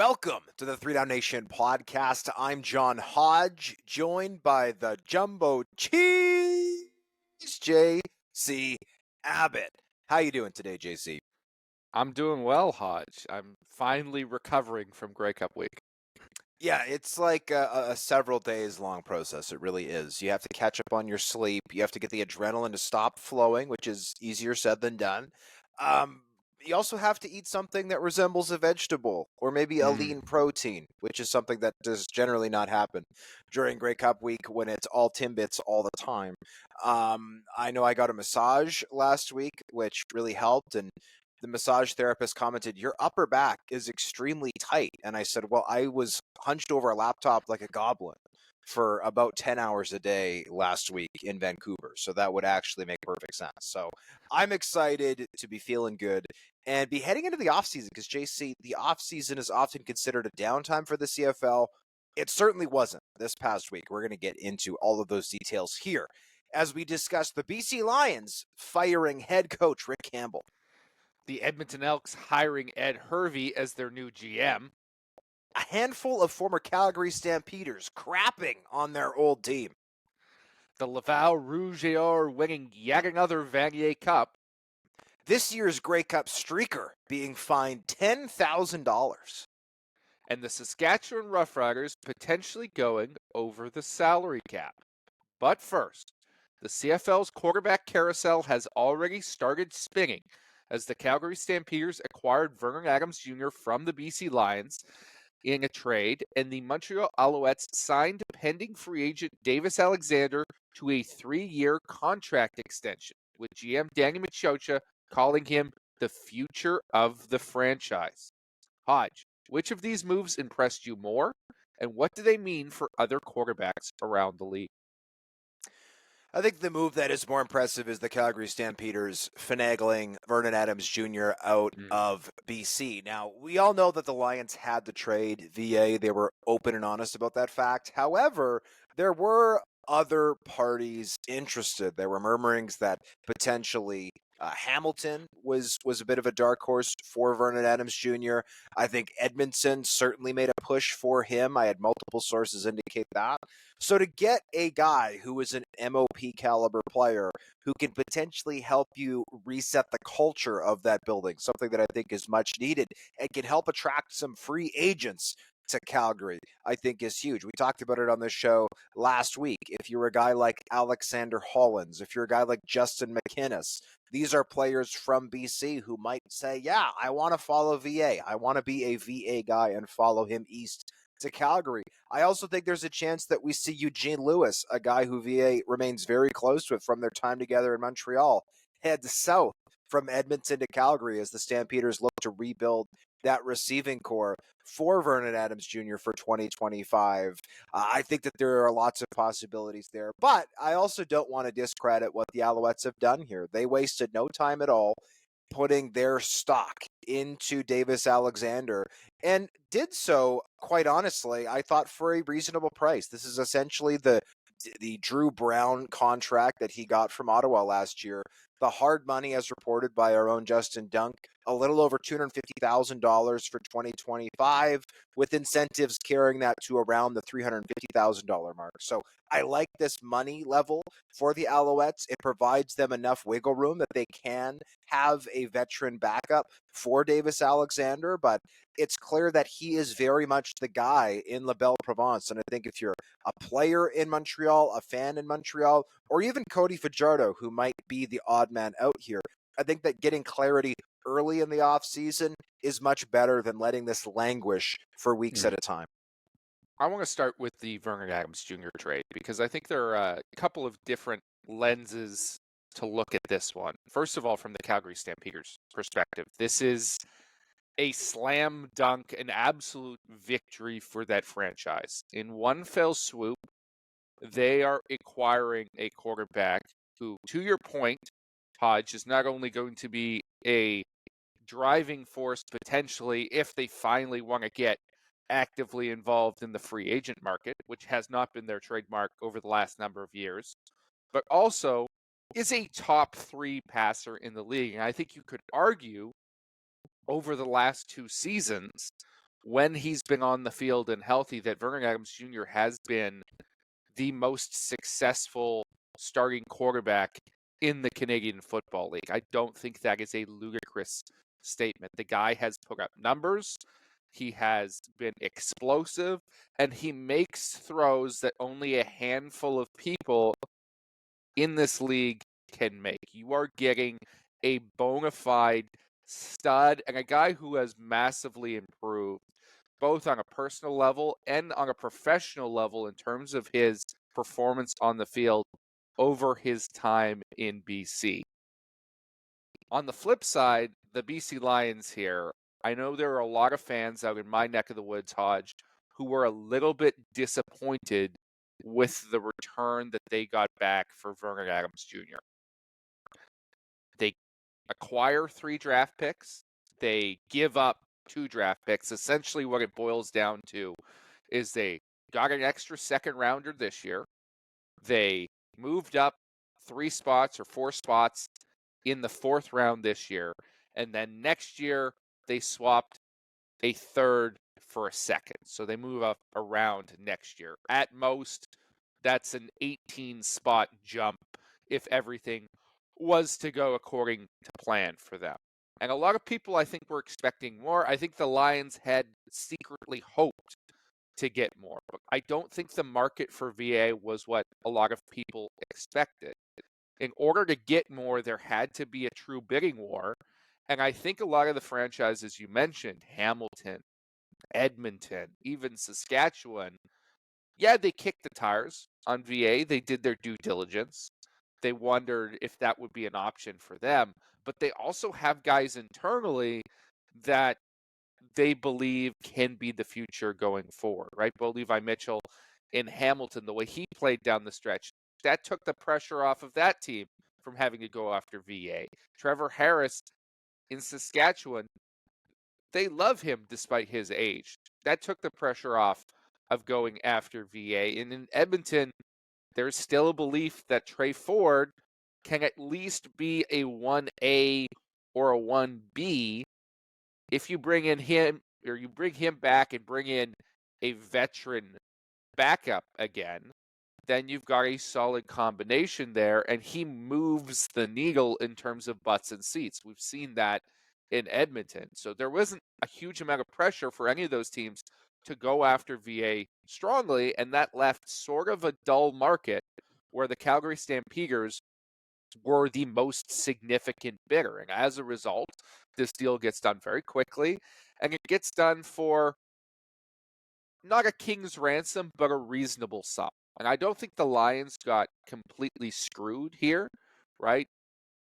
Welcome to the Three Down Nation podcast. I'm John Hodge, joined by the Jumbo Cheese, JC Abbott. How you doing today, JC? I'm doing well, Hodge. I'm finally recovering from Grey Cup week. Yeah, it's like a several days long process. It really is. You have to catch up on your sleep. You have to get the adrenaline to stop flowing, which is easier said than done. Um, you also have to eat something that resembles a vegetable or maybe a lean protein, which is something that does generally not happen during Grey Cup week when it's all Timbits all the time. I know I got a massage last week, which really helped, and the massage therapist commented, "Your upper back is extremely tight." And I said, well, I was hunched over a laptop like a goblin for about 10 hours a day last week in Vancouver. So that would actually make perfect sense. So I'm excited to be feeling good and be heading into the offseason because, JC, the offseason is often considered a downtime for the CFL. It certainly wasn't this past week. We're going to get into all of those details here as we discuss the BC Lions firing head coach Rick Campbell, The Edmonton Elks hiring Ed Hervey as their new GM. a handful of former Calgary Stampeders crapping on their old team, The Laval Rouge are winning yet another Vanier Cup. this year's Grey Cup streaker being fined $10,000, And the Saskatchewan Roughriders potentially going over the salary cap. But first, the CFL's quarterback carousel has already started spinning as the Calgary Stampeders acquired Vernon Adams Jr. from the BC Lions in a trade, and the Montreal Alouettes signed pending free agent Davis Alexander to a 3-year contract extension, with GM Danny Machocha calling him the future of the franchise. Hodge, which of these moves impressed you more, and what do they mean for other quarterbacks around the league? I think the move that is more impressive is the Calgary Stampeders finagling Vernon Adams Jr. out of BC. Now, we all know that the Lions had to trade VA. They were open and honest about that fact. However, there were other parties interested. There were murmurings that potentially Hamilton was a bit of a dark horse for Vernon Adams Jr. I think Edmonton certainly made a push for him. I had multiple sources indicate that. So to get a guy who is an MOP caliber player who can potentially help you reset the culture of that building, something that I think is much needed and can help attract some free agents to Calgary, I think is huge. We talked about it on this show last week. If you're a guy like Alexander Hollins, if you're a guy like Justin McInnes, these are players from BC who might say, yeah, I want to follow VA. I want to be a VA guy and follow him east to Calgary. I also think there's a chance that we see Eugene Lewis, a guy who VA remains very close with from their time together in Montreal, head south from Edmonton to Calgary as the Stampeders look to rebuild that receiving core for Vernon Adams Jr. for 2025. I think that there are lots of possibilities there, but I also don't want to discredit what the Alouettes have done here. They wasted no time at all putting their stock into Davis Alexander and did so, quite honestly, I thought for a reasonable price. This is essentially the Drew Brown contract that he got from Ottawa last year. The hard money, as reported by our own Justin Dunk, a little over $250,000 for 2025, with incentives carrying that to around the $350,000 mark. So I like this money level for the Alouettes. It provides them enough wiggle room that they can have a veteran backup for Davis Alexander, but it's clear that he is very much the guy in La Belle Provence. And I think if you're a player in Montreal, a fan in Montreal, or even Cody Fajardo, who might be the odd man out here, I think that getting clarity early in the offseason is much better than letting this languish for weeks at a time. I want to start with the Vernon Adams Jr. trade because I think there are a couple of different lenses to look at this one. First of all, from the Calgary Stampeders perspective, this is a slam dunk, an absolute victory for that franchise. In one fell swoop, they are acquiring a quarterback who, to your point, Hodge, is not only going to be a driving force potentially if they finally want to get actively involved in the free agent market, which has not been their trademark over the last number of years, but also is a top 3 passer in the league. And I think you could argue over the last 2 seasons, when he's been on the field and healthy, that Vernon Adams Jr. has been the most successful starting quarterback in the Canadian Football League. I don't think that is a ludicrous statement. The guy has put up numbers, he has been explosive, and he makes throws that only a handful of people in this league can make. You are getting a bona fide stud and a guy who has massively improved both on a personal level and on a professional level in terms of his performance on the field over his time in BC. On the flip side, the BC Lions here, I know there are a lot of fans out in my neck of the woods, Hodge, who were a little bit disappointed with the return that they got back for Vernon Adams Jr. They acquire 3 draft picks. They give up 2 draft picks. Essentially what it boils down to is they got an extra second rounder this year. They moved up 3 spots or 4 spots in the 4th round this year. And then next year they swapped a 3rd for a 2nd. So they move up around next year. At most, that's an 18 spot jump if everything was to go according to plan for them. And a lot of people, I think, were expecting more. I think the Lions had secretly hoped to get more. But I don't think the market for VA was what a lot of people expected. In order to get more, there had to be a true bidding war. And I think a lot of the franchises you mentioned, Hamilton, Edmonton, even Saskatchewan, yeah, they kicked the tires on VA. They did their due diligence. They wondered if that would be an option for them. But they also have guys internally that they believe can be the future going forward, right? Bo Levi Mitchell in Hamilton, the way he played down the stretch, that took the pressure off of that team from having to go after VA. Trevor Harris in Saskatchewan, they love him despite his age. That took the pressure off of going after VA. And in Edmonton, there's still a belief that Trey Ford can at least be a 1A or a 1B if you bring in him, or you bring him back and bring in a veteran backup again, then you've got a solid combination there, and he moves the needle in terms of butts and seats. We've seen that in Edmonton. So there wasn't a huge amount of pressure for any of those teams to go after VA strongly, and that left sort of a dull market where the Calgary Stampeders were the most significant bidder. And as a result, this deal gets done very quickly, and it gets done for not a king's ransom, but a reasonable sum. And I don't think the Lions got completely screwed here, right?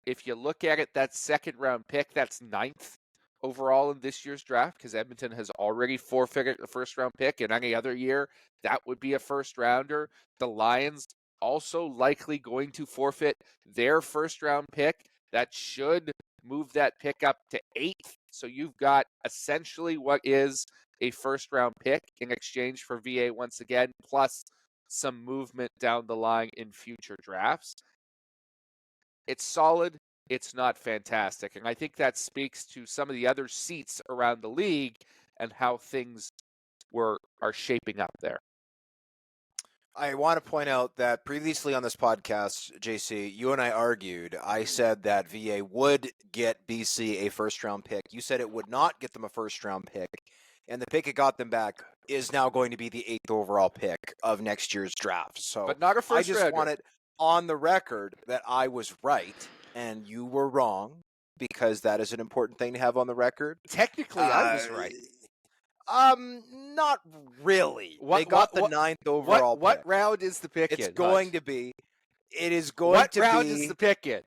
If you look at it, that 2nd round pick, that's 9th overall in this year's draft, because Edmonton has already forfeited the 1st round pick. In any other year, that would be a 1st rounder. The Lions also likely going to forfeit their 1st round pick. That should move that pick up to 8th. So you've got essentially what is a 1st round pick in exchange for VA once again, plus some movement down the line in future drafts. It's solid. It's not fantastic. And I think that speaks to some of the other seats around the league and how things are shaping up there. I want to point out that previously on this podcast, JC, you and I argued. I said that VA would get BC a 1st round pick. You said it would not get them a 1st round pick. And the pick it got them back is now going to be the 8th overall pick of next year's draft. So but not a first I just rounder. wanted on the record that I was right and you were wrong, because that is an important thing to have on the record. Technically, I was right. Not really. They got the 9th overall pick. What round is the pick in? It is going to be what round is the pick in?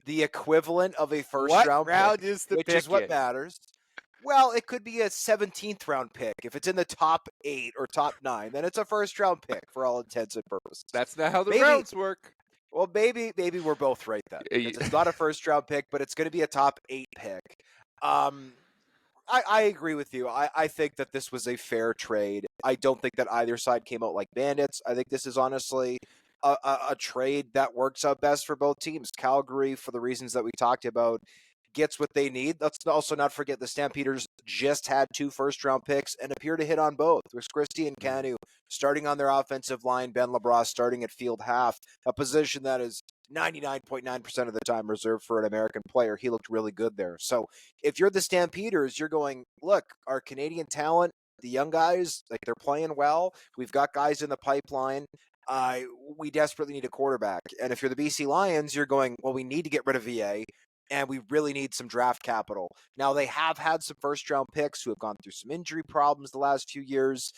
The equivalent of a 1st round pick. What round is the pick in? Which is what matters. Well, it could be a 17th round pick. If it's in the top 8 or top 9, then it's a 1st round pick for all intents and purposes. That's not how the rounds work. Well, maybe we're both right then. It's not a 1st round pick, but it's going to be a top 8 pick. I agree with you. I think that this was a fair trade. I don't think that either side came out like bandits. I think this is honestly a trade that works out best for both teams. Calgary, for the reasons that we talked about, gets what they need. Let's also not forget the Stampeders just had 2 first-round picks and appear to hit on both, with Christie and Canu starting on their offensive line, Ben LeBras starting at field half, a position that is 99.9% of the time reserved for an American player. He looked really good there. So if you're the Stampeders, you're going, look, our Canadian talent, the young guys, like, they're playing well. We've got guys in the pipeline. We desperately need a quarterback. And if you're the BC Lions, you're going, well, we need to get rid of VA, and we really need some draft capital. Now, they have had some first-round picks who have gone through some injury problems the last few years.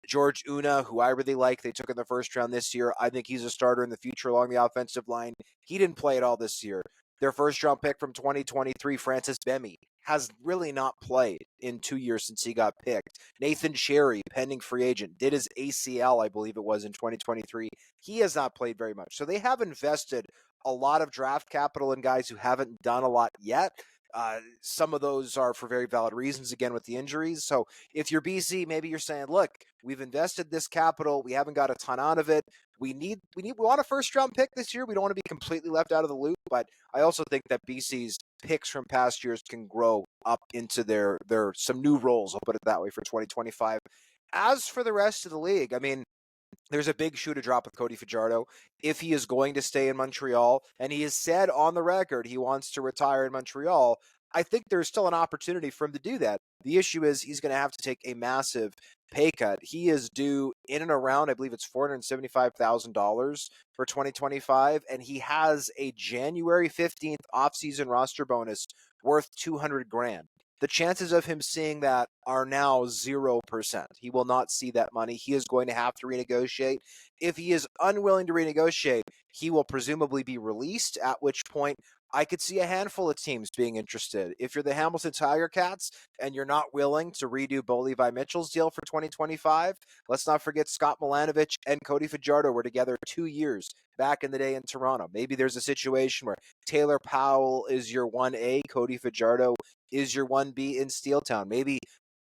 George Una, who I really like, they took in the first round this year. I think he's a starter in the future along the offensive line. He didn't play at all this year. Their first-round pick from 2023, Francis Bemi, has really not played in 2 years since he got picked. Nathan Cherry, pending free agent, did his ACL, I believe it was, in 2023. He has not played very much. So they have invested a lot of draft capital in guys who haven't done a lot yet. Some of those are for very valid reasons, again, with the injuries. So if you're BC, maybe you're saying, look, we've invested this capital. We haven't got a ton out of it. We want a first-round pick this year. We don't want to be completely left out of the loop. But I also think that BC's picks from past years can grow up into their some new roles, I'll put it that way, for 2025. As for the rest of the league, I mean, there's a big shoe to drop with Cody Fajardo if he is going to stay in Montreal, and he has said on the record he wants to retire in Montreal. I think there's still an opportunity for him to do that. The issue is he's going to have to take a massive pay cut. He is due in and around, I believe it's $475,000 for 2025, and he has a January 15th offseason roster bonus worth $200,000. The chances of him seeing that are now 0%. He will not see that money. He is going to have to renegotiate. If he is unwilling to renegotiate, he will presumably be released, at which point I could see a handful of teams being interested. If you're the Hamilton Tiger Cats and you're not willing to redo Bo Levi Mitchell's deal for 2025, let's not forget Scott Milanovich and Cody Fajardo were together 2 years back in the day in Toronto. Maybe there's a situation where Taylor Powell is your 1A, Cody Fajardo is your 1B in Steeltown. Maybe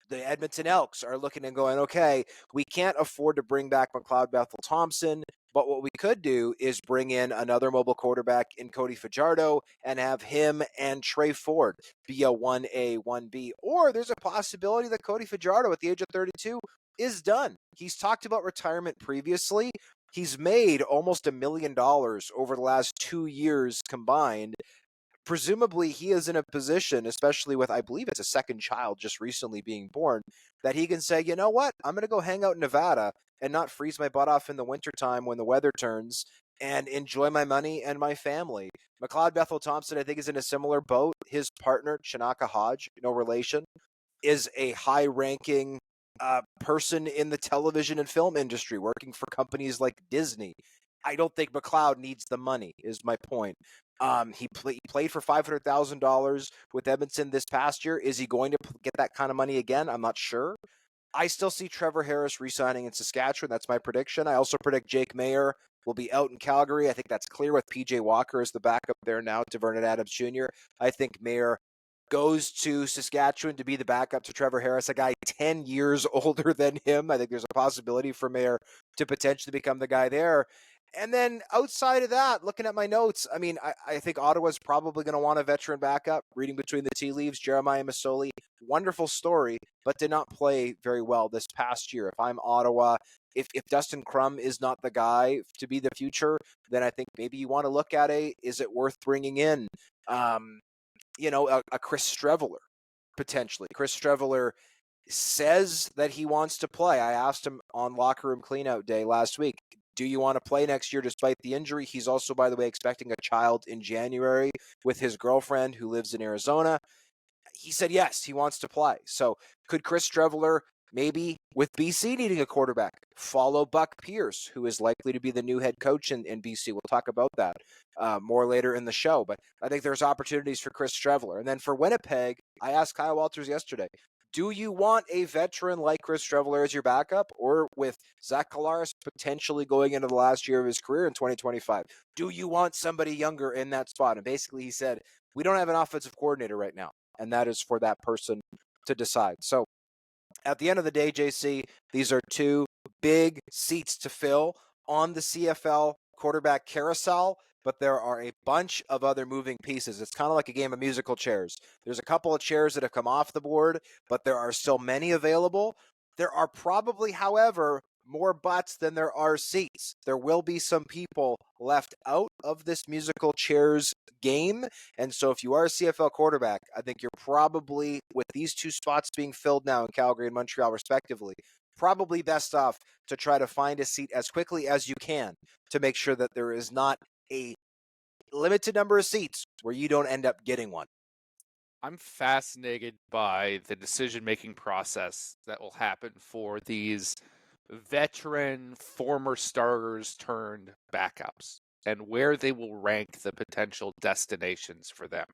the Edmonton Elks are looking and going, okay, we can't afford to bring back McLeod Bethel-Thompson, but what we could do is bring in another mobile quarterback in Cody Fajardo and have him and Trey Ford be a 1A, 1B. Or there's a possibility that Cody Fajardo at the age of 32 is done. He's talked about retirement previously. He's made almost $1 million over the last 2 years combined. Presumably he is in a position, especially with, I believe it's a second child just recently being born, that he can say, you know what, I'm going to go hang out in Nevada and not freeze my butt off in the wintertime when the weather turns and enjoy my money and my family. McLeod Bethel-Thompson, I think, is in a similar boat. His partner, Chinaka Hodge, no relation, is a high-ranking person in the television and film industry, working for companies like Disney. I don't think McLeod needs the money, is my point. He played for $500,000 with Edmonton this past year. Is he going to get that kind of money again? I'm not sure. I still see Trevor Harris re-signing in Saskatchewan. That's my prediction. I also predict Jake Mayer will be out in Calgary. I think that's clear with PJ Walker as the backup there now to Vernon Adams Jr. I think Mayer goes to Saskatchewan to be the backup to Trevor Harris, a guy 10 years older than him. I think there's a possibility for Mayer to potentially become the guy there. And then outside of that, looking at my notes, I mean, I think Ottawa's probably going to want a veteran backup. Reading between the tea leaves, Jeremiah Masoli, wonderful story, but did not play very well this past year. If I'm Ottawa, if Dustin Crum is not the guy to be the future, then I think maybe you want to look at is it worth bringing in, a Chris Streveler, potentially. Chris Streveler says that he wants to play. I asked him on Locker Room Cleanout Day last week, do you want to play next year despite the injury? He's also, by the way, expecting a child in January with his girlfriend who lives in Arizona. He said yes, he wants to play. So could Chris Streveler, maybe with BC needing a quarterback, follow Buck Pierce, who is likely to be the new head coach in BC? We'll talk about that more later in the show. But I think there's opportunities for Chris Streveler. And then for Winnipeg, I asked Kyle Walters yesterday, do you want a veteran like Chris Streveler as your backup, or with Zach Collaros potentially going into the last year of his career in 2025? Do you want somebody younger in that spot? And basically he said, we don't have an offensive coordinator right now, and that is for that person to decide. So at the end of the day, JC, these are two big seats to fill on the CFL quarterback carousel. but there are a bunch of other moving pieces. It's kind of like a game of musical chairs. There's a couple of chairs that have come off the board, but there are still many available. There are probably, however, more butts than there are seats. There will be some people left out of this musical chairs game. And so if you are a CFL quarterback, I think you're probably, with these two spots being filled now in Calgary and Montreal respectively, probably best off to try to find a seat as quickly as you can to make sure that there is not a limited number of seats where you don't end up getting one. I'm fascinated by the decision-making process that will happen for these veteran former starters turned backups and where they will rank the potential destinations for them.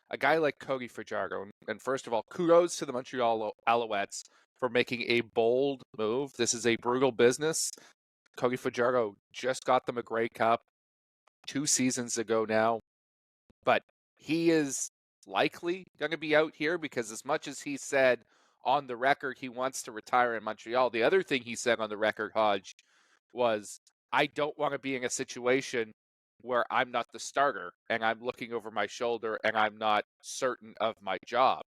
A guy like Cody Fajardo, and first of all, kudos to the Montreal Alouettes for making a bold move. This is a brutal business. Cody Fajardo just got them a Grey Cup 2 seasons ago now, but he is likely going to be out here because as much as he said on the record he wants to retire in Montreal, the other thing he said on the record, Hodge, was, I don't want to be in a situation where I'm not the starter and I'm looking over my shoulder and I'm not certain of my job.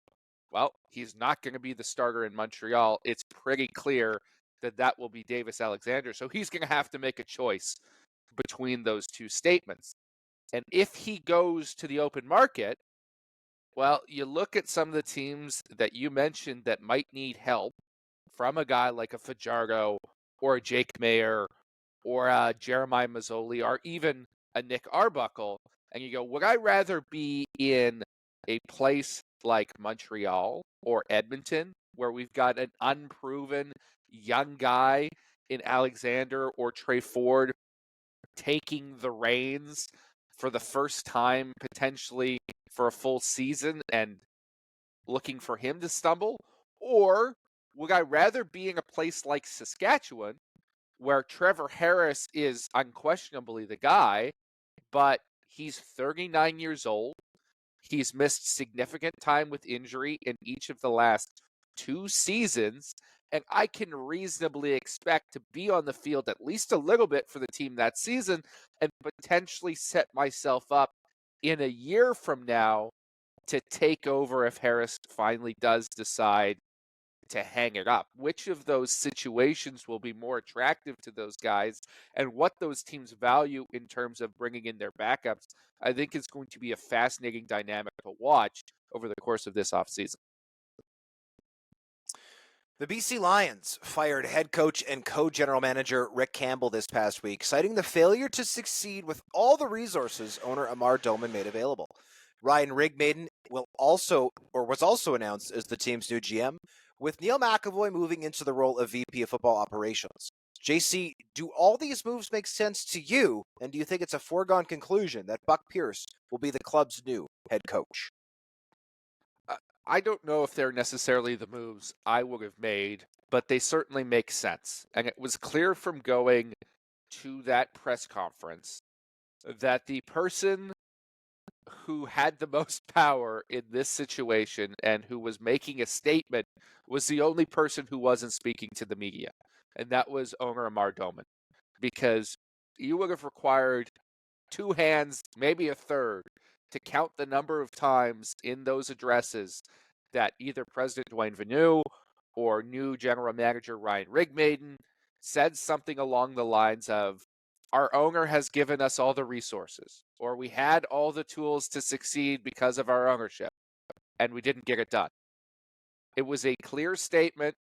Well, he's not going to be the starter in Montreal. It's pretty clear that that will be Davis Alexander. So he's going to have to make a choice between those two statements. And if he goes to the open market, well, you look at some of the teams that you mentioned that might need help from a guy like a Fajardo or a Jake Mayer or a Jeremiah Mazzoli or even a Nick Arbuckle, and you go, would I rather be in a place like Montreal or Edmonton where we've got an unproven young guy in Alexander or Trey Ford taking the reins for the first time potentially for a full season and looking for him to stumble? Or would I rather be in a place like Saskatchewan where Trevor Harris is unquestionably the guy, but he's 39 years old. He's missed significant time with injury in each of the last 2 seasons, and I can reasonably expect to be on the field at least a little bit for the team that season and potentially set myself up in a year from now to take over if Harris finally does decide to hang it up. Which of those situations will be more attractive to those guys and what those teams value in terms of bringing in their backups, I think is going to be a fascinating dynamic to watch over the course of this offseason. The BC Lions fired head coach and co-general manager Rick Campbell this past week, citing the failure to succeed with all the resources owner Amar Doman made available. Ryan Rigmaiden was also announced as the team's new GM, with Neil McAvoy moving into the role of VP of Football Operations. JC, do all these moves make sense to you, and do you think it's a foregone conclusion that Buck Pierce will be the club's new head coach? I don't know if they're necessarily the moves I would have made, but they certainly make sense. And it was clear from going to that press conference that the person who had the most power in this situation and who was making a statement was the only person who wasn't speaking to the media. And that was owner Amar Doman. Because you would have required 2 hands, maybe a third, to count the number of times in those addresses that either President Dwayne Vanier or new general manager Ryan Rigmaiden said something along the lines of, our owner has given us all the resources, or we had all the tools to succeed because of our ownership, and we didn't get it done. It was a clear statement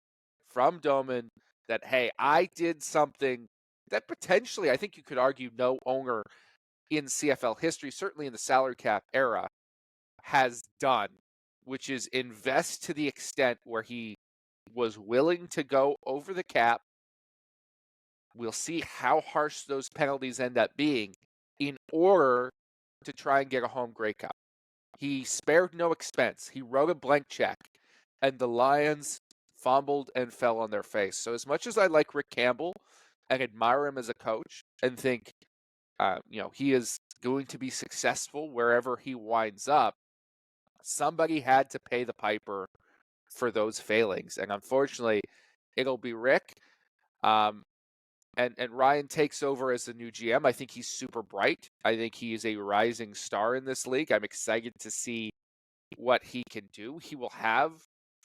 from Doman that, hey, I did something that potentially, I think you could argue, no owner in CFL history, certainly in the salary cap era, has done, which is invest to the extent where he was willing to go over the cap. We'll see how harsh those penalties end up being in order to try and get a home Grey Cup. He spared no expense. He wrote a blank check, and the Lions fumbled and fell on their face. So as much as I like Rick Campbell and admire him as a coach and think he is going to be successful wherever he winds up, somebody had to pay the piper for those failings. And unfortunately, it'll be Rick. And Ryan takes over as the new GM. I think he's super bright. I think he is a rising star in this league. I'm excited to see what he can do. He will have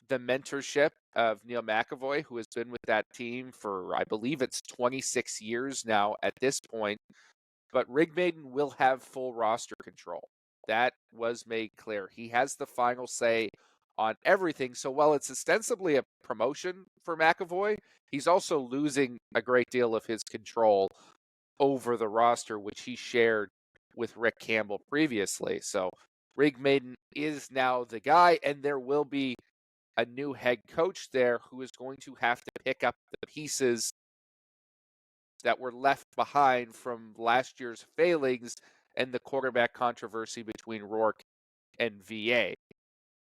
the mentorship of Neil McAvoy, who has been with that team for, I believe it's 26 years now at this point. But Rick Maiden will have full roster control. That was made clear. He has the final say on everything. So while it's ostensibly a promotion for McAvoy, he's also losing a great deal of his control over the roster, which he shared with Rick Campbell previously. So Rick Maiden is now the guy, and there will be a new head coach there who is going to have to pick up the pieces that were left behind from last year's failings and the quarterback controversy between Rourke and VA.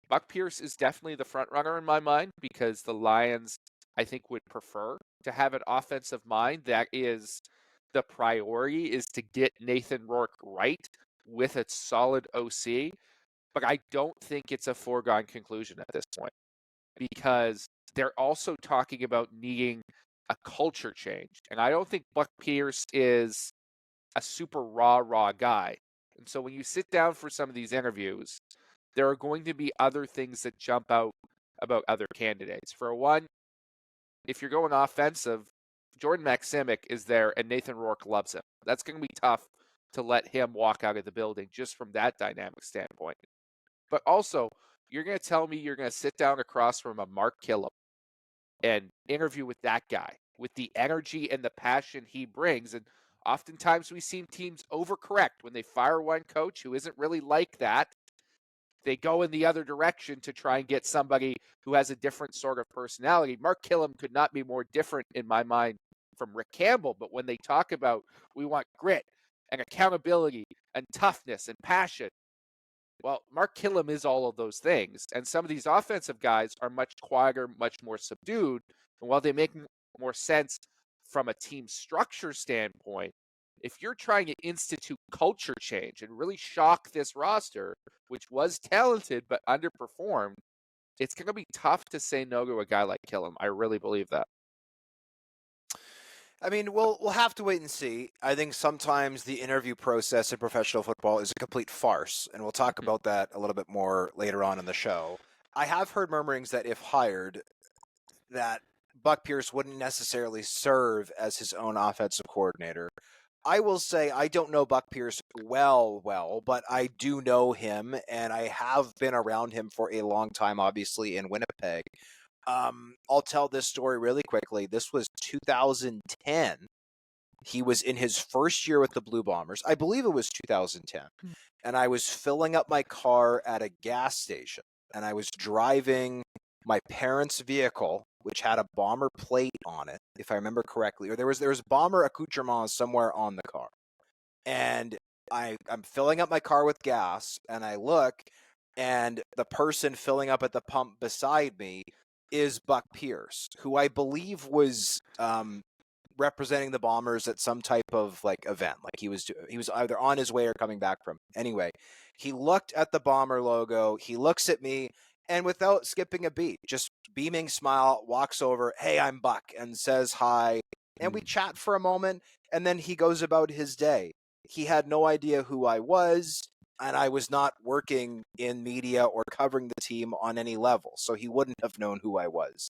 Buck Pierce is definitely the front runner in my mind because the Lions, I think, would prefer to have an offensive mind. That is the priority, is to get Nathan Rourke right with a solid OC. But I don't think it's a foregone conclusion at this point because they're also talking about needing a culture change. And I don't think Buck Pierce is a super raw guy. And so when you sit down for some of these interviews, there are going to be other things that jump out about other candidates. For one, if you're going offensive, Jordan Maximic is there and Nathan Rourke loves him. That's going to be tough to let him walk out of the building just from that dynamic standpoint. But also, you're going to tell me you're going to sit down across from a Mark Killam and interview with that guy, with the energy and the passion he brings. And oftentimes we've seen teams overcorrect when they fire one coach who isn't really like that. They go in the other direction to try and get somebody who has a different sort of personality. Mark Killam could not be more different in my mind from Rick Campbell, but when they talk about we want grit and accountability and toughness and passion, well, Mark Killam is all of those things. And some of these offensive guys are much quieter, much more subdued. And while they make more sense from a team structure standpoint, if you're trying to institute culture change and really shock this roster, which was talented but underperformed, it's going to be tough to say no to a guy like Killam. I really believe that. I mean, we'll have to wait and see. I think sometimes the interview process in professional football is a complete farce, and we'll talk about that a little bit more later on in the show. I have heard murmurings that if hired, that Buck Pierce wouldn't necessarily serve as his own offensive coordinator. I will say I don't know Buck Pierce well, but I do know him, and I have been around him for a long time, obviously, in Winnipeg. I'll tell this story really quickly. This was 2010. He was in his first year with the Blue Bombers. I believe it was 2010. And I was filling up my car at a gas station, and I was driving my parents' vehicle, which had a Bomber plate on it, if I remember correctly, or there was Bomber accoutrement somewhere on the car. And I'm filling up my car with gas, and I look, and the person filling up at the pump beside me is Buck Pierce, who I believe was representing the Bombers at some type of like event. Like he was either on his way or coming back from. Anyway, he looked at the Bomber logo. He looks at me, and without skipping a beat, just beaming smile, walks over, "Hey, I'm Buck," and says hi. And we chat for a moment, and then he goes about his day. He had no idea who I was, and I was not working in media or covering the team on any level, so he wouldn't have known who I was.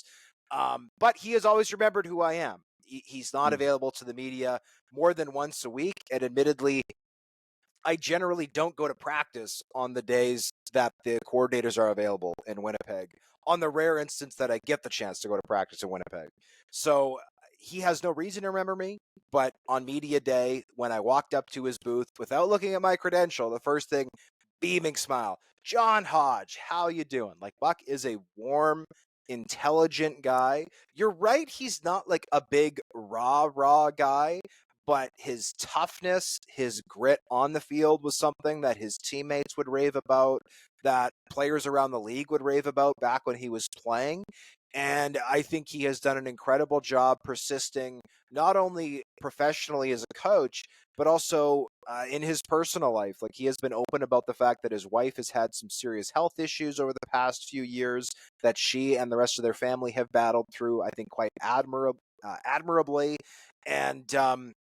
But he has always remembered who I am. He's not available to the media more than once a week, and admittedly, I generally don't go to practice on the days that the coordinators are available in Winnipeg, on the rare instance that I get the chance to go to practice in Winnipeg. So he has no reason to remember me, but on media day, when I walked up to his booth without looking at my credential, the first thing, beaming smile, "John Hodge, how you doing?" Like, Buck is a warm, intelligent guy. You're right, he's not like a big raw guy, but his toughness, his grit on the field was something that his teammates would rave about, that players around the league would rave about back when he was playing. And I think he has done an incredible job persisting, not only professionally as a coach, but also in his personal life. Like, he has been open about the fact that his wife has had some serious health issues over the past few years that she and the rest of their family have battled through, I think, quite admirably. And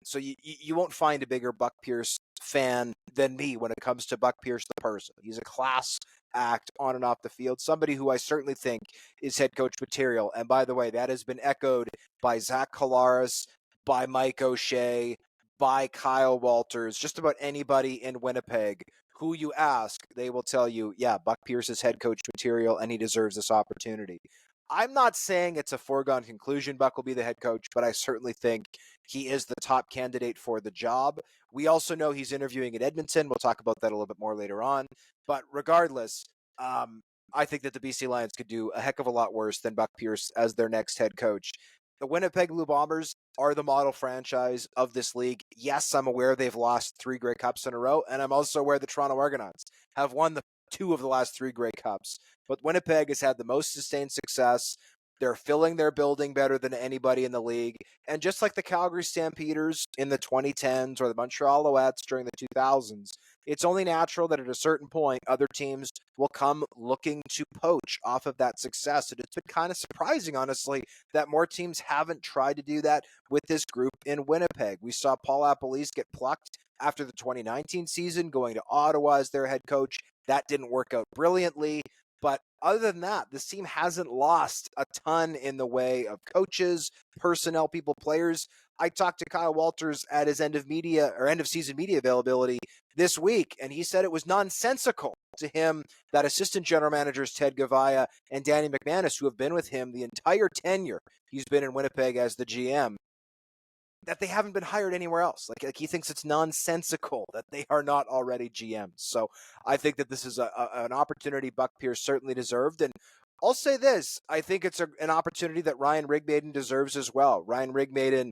so you won't find a bigger Buck Pierce fan than me when it comes to Buck Pierce the person. He's a class act on and off the field, somebody who I certainly think is head coach material. And by the way, that has been echoed by Zach Collaros, by Mike O'Shea, by Kyle Walters, just about anybody in Winnipeg who you ask, they will tell you, yeah, Buck Pierce is head coach material and he deserves this opportunity. I'm not saying it's a foregone conclusion Buck will be the head coach, but I certainly think he is the top candidate for the job. We also know he's interviewing in Edmonton. We'll talk about that a little bit more later on. But regardless, I think that the BC Lions could do a heck of a lot worse than Buck Pierce as their next head coach. The Winnipeg Blue Bombers are the model franchise of this league. Yes, I'm aware they've lost 3 Grey Cups in a row, and I'm also aware the Toronto Argonauts have won the 2 of the last 3 Grey Cups. But Winnipeg has had the most sustained success. They're filling their building better than anybody in the league. And just like the Calgary Stampeders in the 2010s or the Montreal Alouettes during the 2000s, it's only natural that at a certain point, other teams will come looking to poach off of that success. And it's been kind of surprising, honestly, that more teams haven't tried to do that with this group in Winnipeg. We saw Paul Appelese get plucked after the 2019 season, going to Ottawa as their head coach. That didn't work out brilliantly. But other than that, this team hasn't lost a ton in the way of coaches, personnel, people, players. I talked to Kyle Walters at his end of season media availability this week, and he said it was nonsensical to him that assistant general managers Ted Gavaya and Danny McManus, who have been with him the entire tenure he's been in Winnipeg as the GM, that they haven't been hired anywhere else. Like he thinks it's nonsensical that they are not already GMs. So I think that this is an opportunity Buck Pierce certainly deserved. And I'll say this, I think it's an opportunity that Ryan Rigmaiden deserves as well. Ryan Rigmaiden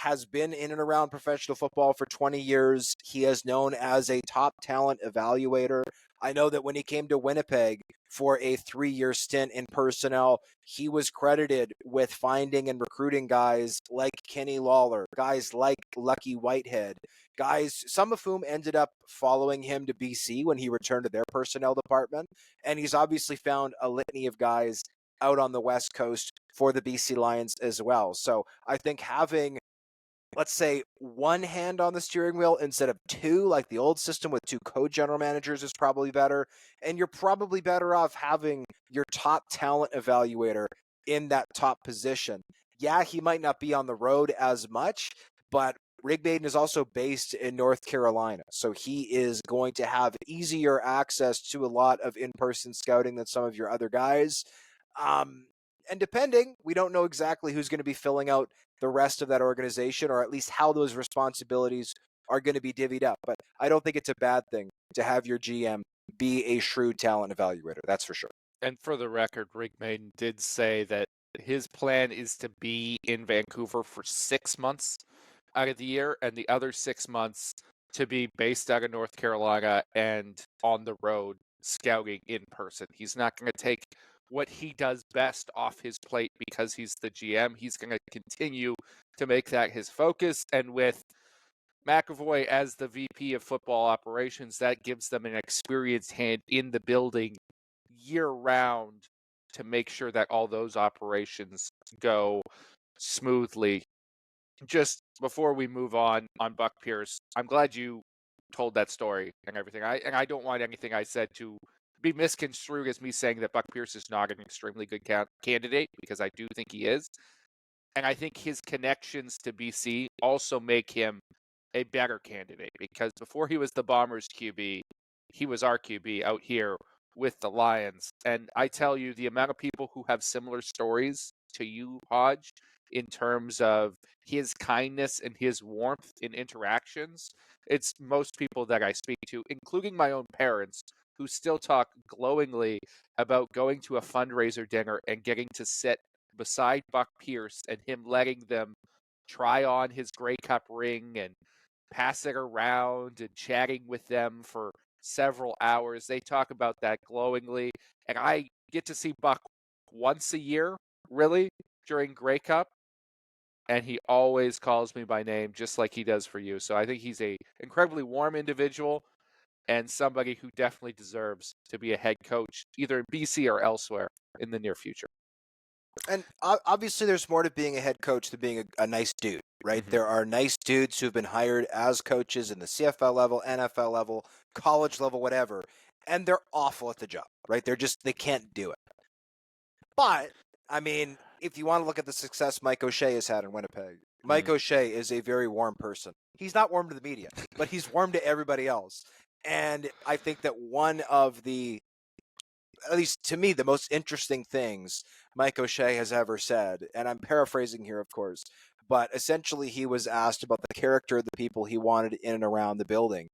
has been in and around professional football for 20 years. He is known as a top talent evaluator. I know that when he came to Winnipeg for a 3-year stint in personnel, he was credited with finding and recruiting guys like Kenny Lawler, guys like Lucky Whitehead, guys, some of whom ended up following him to BC when he returned to their personnel department. And he's obviously found a litany of guys out on the West Coast for the BC Lions as well. So I think having, let's say, one hand on the steering wheel instead of 2, like the old system with 2 co-general managers, is probably better. And you're probably better off having your top talent evaluator in that top position. Yeah, he might not be on the road as much, but Rigmaiden is also based in North Carolina. So he is going to have easier access to a lot of in-person scouting than some of your other guys. And depending, we don't know exactly who's going to be filling out the rest of that organization, or at least how those responsibilities are going to be divvied up. But I don't think it's a bad thing to have your GM be a shrewd talent evaluator. That's for sure. And for the record, Rick Maiden did say that his plan is to be in Vancouver for 6 months out of the year, and the other 6 months to be based out of North Carolina and on the road scouting in person. He's not going to take what he does best off his plate because he's the GM. He's going to continue to make that his focus. And with McAvoy as the VP of football operations, that gives them an experienced hand in the building year round to make sure that all those operations go smoothly. Just before we move on Buck Pierce, I'm glad you told that story and everything. I don't want anything I said to be misconstrued as me saying that Buck Pierce is not an extremely good candidate, because I do think he is. And I think his connections to BC also make him a better candidate, because before he was the Bombers QB, he was our QB out here with the Lions. And I tell you, the amount of people who have similar stories to you, Hodge, in terms of his kindness and his warmth in interactions, it's most people that I speak to, including my own parents, who still talk glowingly about going to a fundraiser dinner and getting to sit beside Buck Pierce and him letting them try on his Grey Cup ring and pass it around and chatting with them for several hours. They talk about that glowingly. And I get to see Buck once a year, really, during Grey Cup. And he always calls me by name, just like he does for you. So I think he's a incredibly warm individual and somebody who definitely deserves to be a head coach, either in BC or elsewhere in the near future. And obviously, there's more to being a head coach than being a nice dude, right? Mhm. There are nice dudes who've been hired as coaches in the CFL level, NFL level, college level, whatever, and they're awful at the job, right? They can't do it. But, I mean, if you want to look at the success Mike O'Shea has had in Winnipeg, Mike O'Shea is a very warm person. He's not warm to the media, but he's warm to everybody else. And I think that one of the, at least to me, the most interesting things Mike O'Shea has ever said, and I'm paraphrasing here, of course, but essentially he was asked about the character of the people he wanted in and around the building.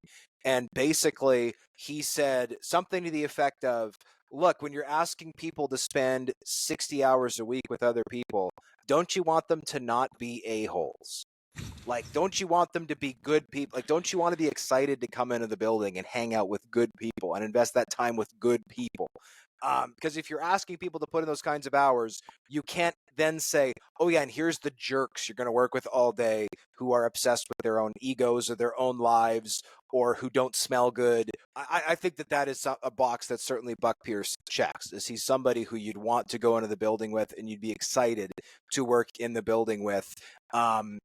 And basically, he said something to the effect of, look, when you're asking people to spend 60 hours a week with other people, don't you want them to not be a-holes? Like, don't you want them to be good people? Like, don't you want to be excited to come into the building and hang out with good people and invest that time with good people? Because if you're asking people to put in those kinds of hours, you can't then say, oh, yeah, and here's the jerks you're going to work with all day who are obsessed with their own egos or their own lives or who don't smell good. I think that is a box that certainly Buck Pierce checks. Is he somebody who you'd want to go into the building with and you'd be excited to work in the building with? And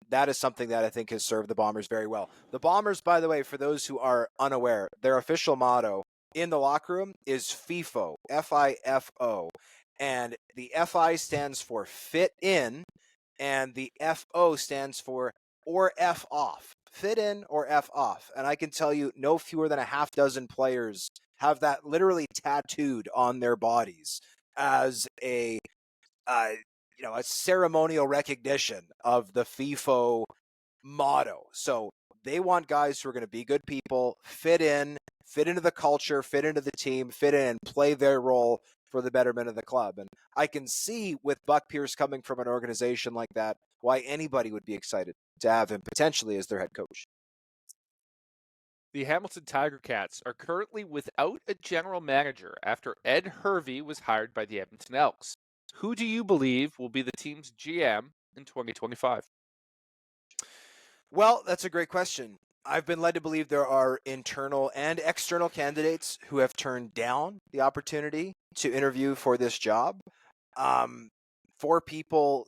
that is something that I think has served the Bombers very well. The Bombers, by the way, for those who are unaware, their official motto in the locker room is FIFO, FIFO. And the FI stands for fit in, and the FO stands for or F off. Fit in or F off. And I can tell you no fewer than a half dozen players have that literally tattooed on their bodies as a a ceremonial recognition of the FIFO motto. So they want guys who are going to be good people, fit into the culture, fit into the team, fit in and play their role for the betterment of the club. And I can see with Buck Pierce coming from an organization like that, why anybody would be excited to have him potentially as their head coach. The Hamilton Tiger Cats are currently without a general manager after Ed Hervey was hired by the Edmonton Elks. Who do you believe will be the team's GM in 2025? Well, that's a great question. I've been led to believe there are internal and external candidates who have turned down the opportunity to interview for this job. Four people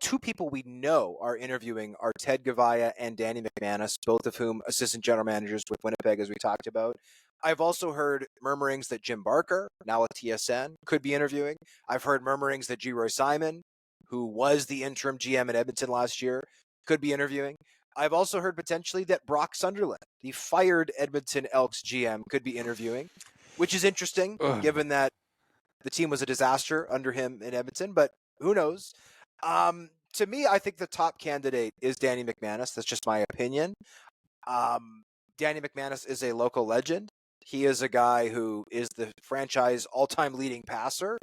two people we know are interviewing are Ted Gavaya and Danny McManus, both of whom assistant general managers with Winnipeg, as we talked about. I've also heard murmurings that Jim Barker, now at TSN, could be interviewing. I've heard murmurings that G. Roy Simon, who was the interim GM at Edmonton last year, could be interviewing. I've also heard potentially that Brock Sunderland, the fired Edmonton Elks GM, could be interviewing, which is interesting given that the team was a disaster under him in Edmonton, but who knows? To me, I think the top candidate is Danny McManus. That's just my opinion. Danny McManus is a local legend. He is a guy who is the franchise all-time leading passer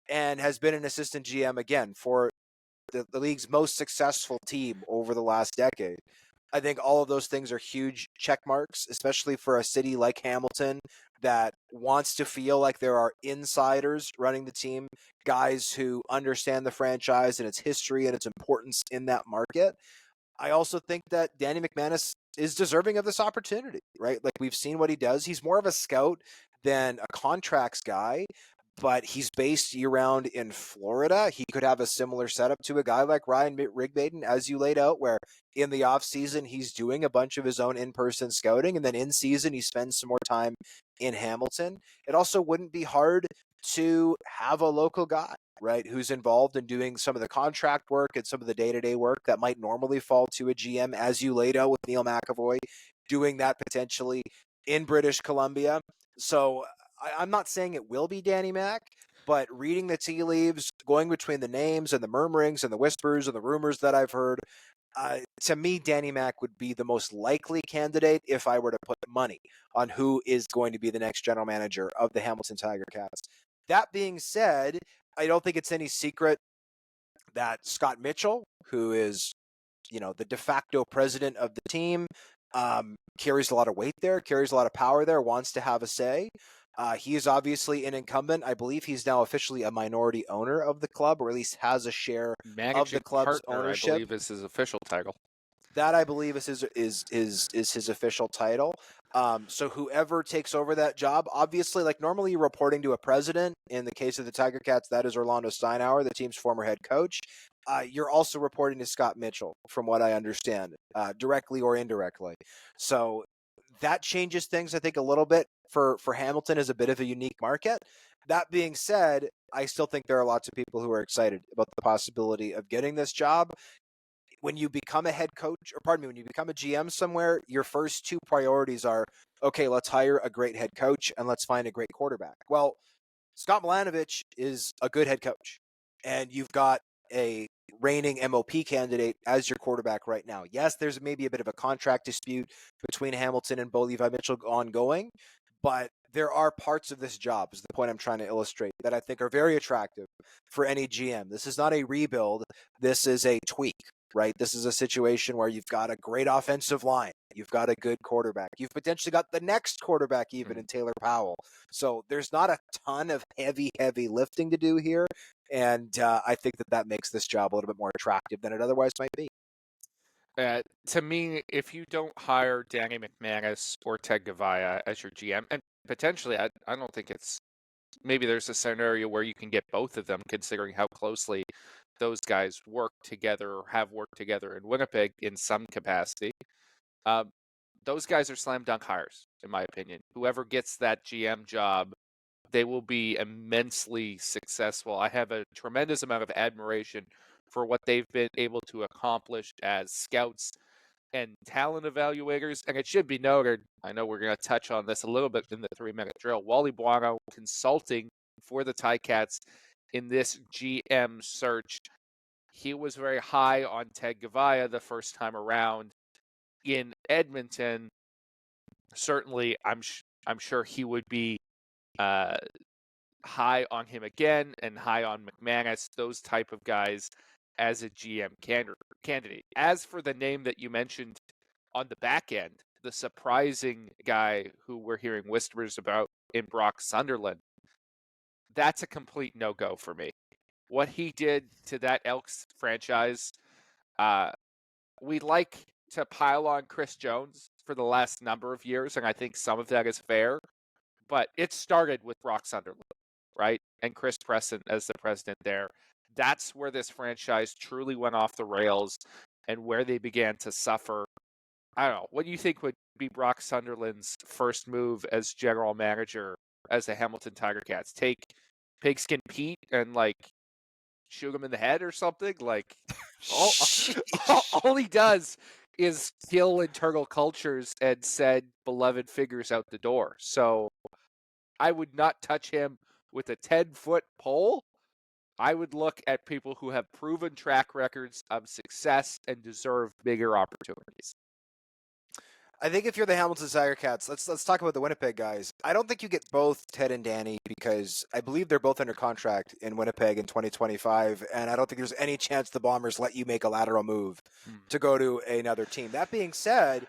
and has been an assistant GM again for the league's most successful team over the last decade. I think all of those things are huge check marks, especially for a city like Hamilton that wants to feel like there are insiders running the team, guys who understand the franchise and its history and its importance in that market. I also think that Danny McManus is deserving of this opportunity, right? Like, we've seen what he does. He's more of a scout than a contracts guy, but he's based year-round in Florida. He could have a similar setup to a guy like Ryan Rigbaden, as you laid out, where in the offseason he's doing a bunch of his own in-person scouting, and then in season he spends some more time in Hamilton. It also wouldn't be hard to have a local guy, right, who's involved in doing some of the contract work and some of the day-to-day work that might normally fall to a GM, as you laid out with Neil McAvoy, doing that potentially in British Columbia. So I'm not saying it will be Danny Mac, but reading the tea leaves, going between the names and the murmurings and the whispers and the rumors that I've heard, to me, Danny Mac would be the most likely candidate if I were to put money on who is going to be the next general manager of the Hamilton Tiger Cats. That being said, I don't think it's any secret that Scott Mitchell, who is, the de facto president of the team, carries a lot of weight there, carries a lot of power there, wants to have a say. He is obviously an incumbent. I believe he's now officially a minority owner of the club, or at least has a share of the club's partner, ownership. I believe is his official title. That, I believe, is his official title. So whoever takes over that job, obviously, like normally you're reporting to a president. In the case of the Tiger Cats, that is Orlando Steinauer, the team's former head coach. You're also reporting to Scott Mitchell, from what I understand, directly or indirectly. So that changes things, I think, a little bit for Hamilton as a bit of a unique market. That being said, I still think there are lots of people who are excited about the possibility of getting this job. When you become a head coach, or pardon me, when you become a GM somewhere, your first two priorities are, okay, let's hire a great head coach and let's find a great quarterback. Well, Scott Milanovich is a good head coach, and you've got a reigning MOP candidate as your quarterback right now. Yes, there's maybe a bit of a contract dispute between Hamilton and Bo Levi Mitchell ongoing, but there are parts of this job, is the point I'm trying to illustrate, that I think are very attractive for any GM. This is not a rebuild. This is a tweak, right? This is a situation where you've got a great offensive line. You've got a good quarterback. You've potentially got the next quarterback even in Taylor Powell. So there's not a ton of heavy lifting to do here. And I think that makes this job a little bit more attractive than it otherwise might be. To me, if you don't hire Danny McManus or Ted Gavaya as your GM, and potentially, I don't think it's, maybe there's a scenario where you can get both of them, considering how closely those guys work together or have worked together in Winnipeg in some capacity. Those guys are slam dunk hires, in my opinion. Whoever gets that GM job, they will be immensely successful. I have a tremendous amount of admiration for what they've been able to accomplish as scouts and talent evaluators. And it should be noted, I know we're going to touch on this a little bit in the 3-minute drill, Wally Buono consulting for the Ticats in this GM search. He was very high on Ted Gavaya the first time around in Edmonton. Certainly, I'm sure he would be high on him again, and high on McManus, those type of guys as a GM candidate. As for the name that you mentioned on the back end, the surprising guy who we're hearing whispers about in Brock Sunderland, that's a complete no-go for me. What he did to that Elks franchise, we'd like to pile on Chris Jones for the last number of years, and I think some of that is fair, but it started with Brock Sunderland, right? And Chris Presson as the president there. That's where this franchise truly went off the rails and where they began to suffer. I don't know. What do you think would be Brock Sunderland's first move as general manager as the Hamilton Tiger Cats? Take Pigskin Pete and shoot him in the head or something? All he does is kill internal cultures and send beloved figures out the door. So I would not touch him with a 10-foot pole. I would look at people who have proven track records of success and deserve bigger opportunities. I think if you're the Hamilton Tiger Cats, let's talk about the Winnipeg guys. I don't think you get both Ted and Danny because I believe they're both under contract in Winnipeg in 2025, and I don't think there's any chance the Bombers let you make a lateral move to go to another team. That being said,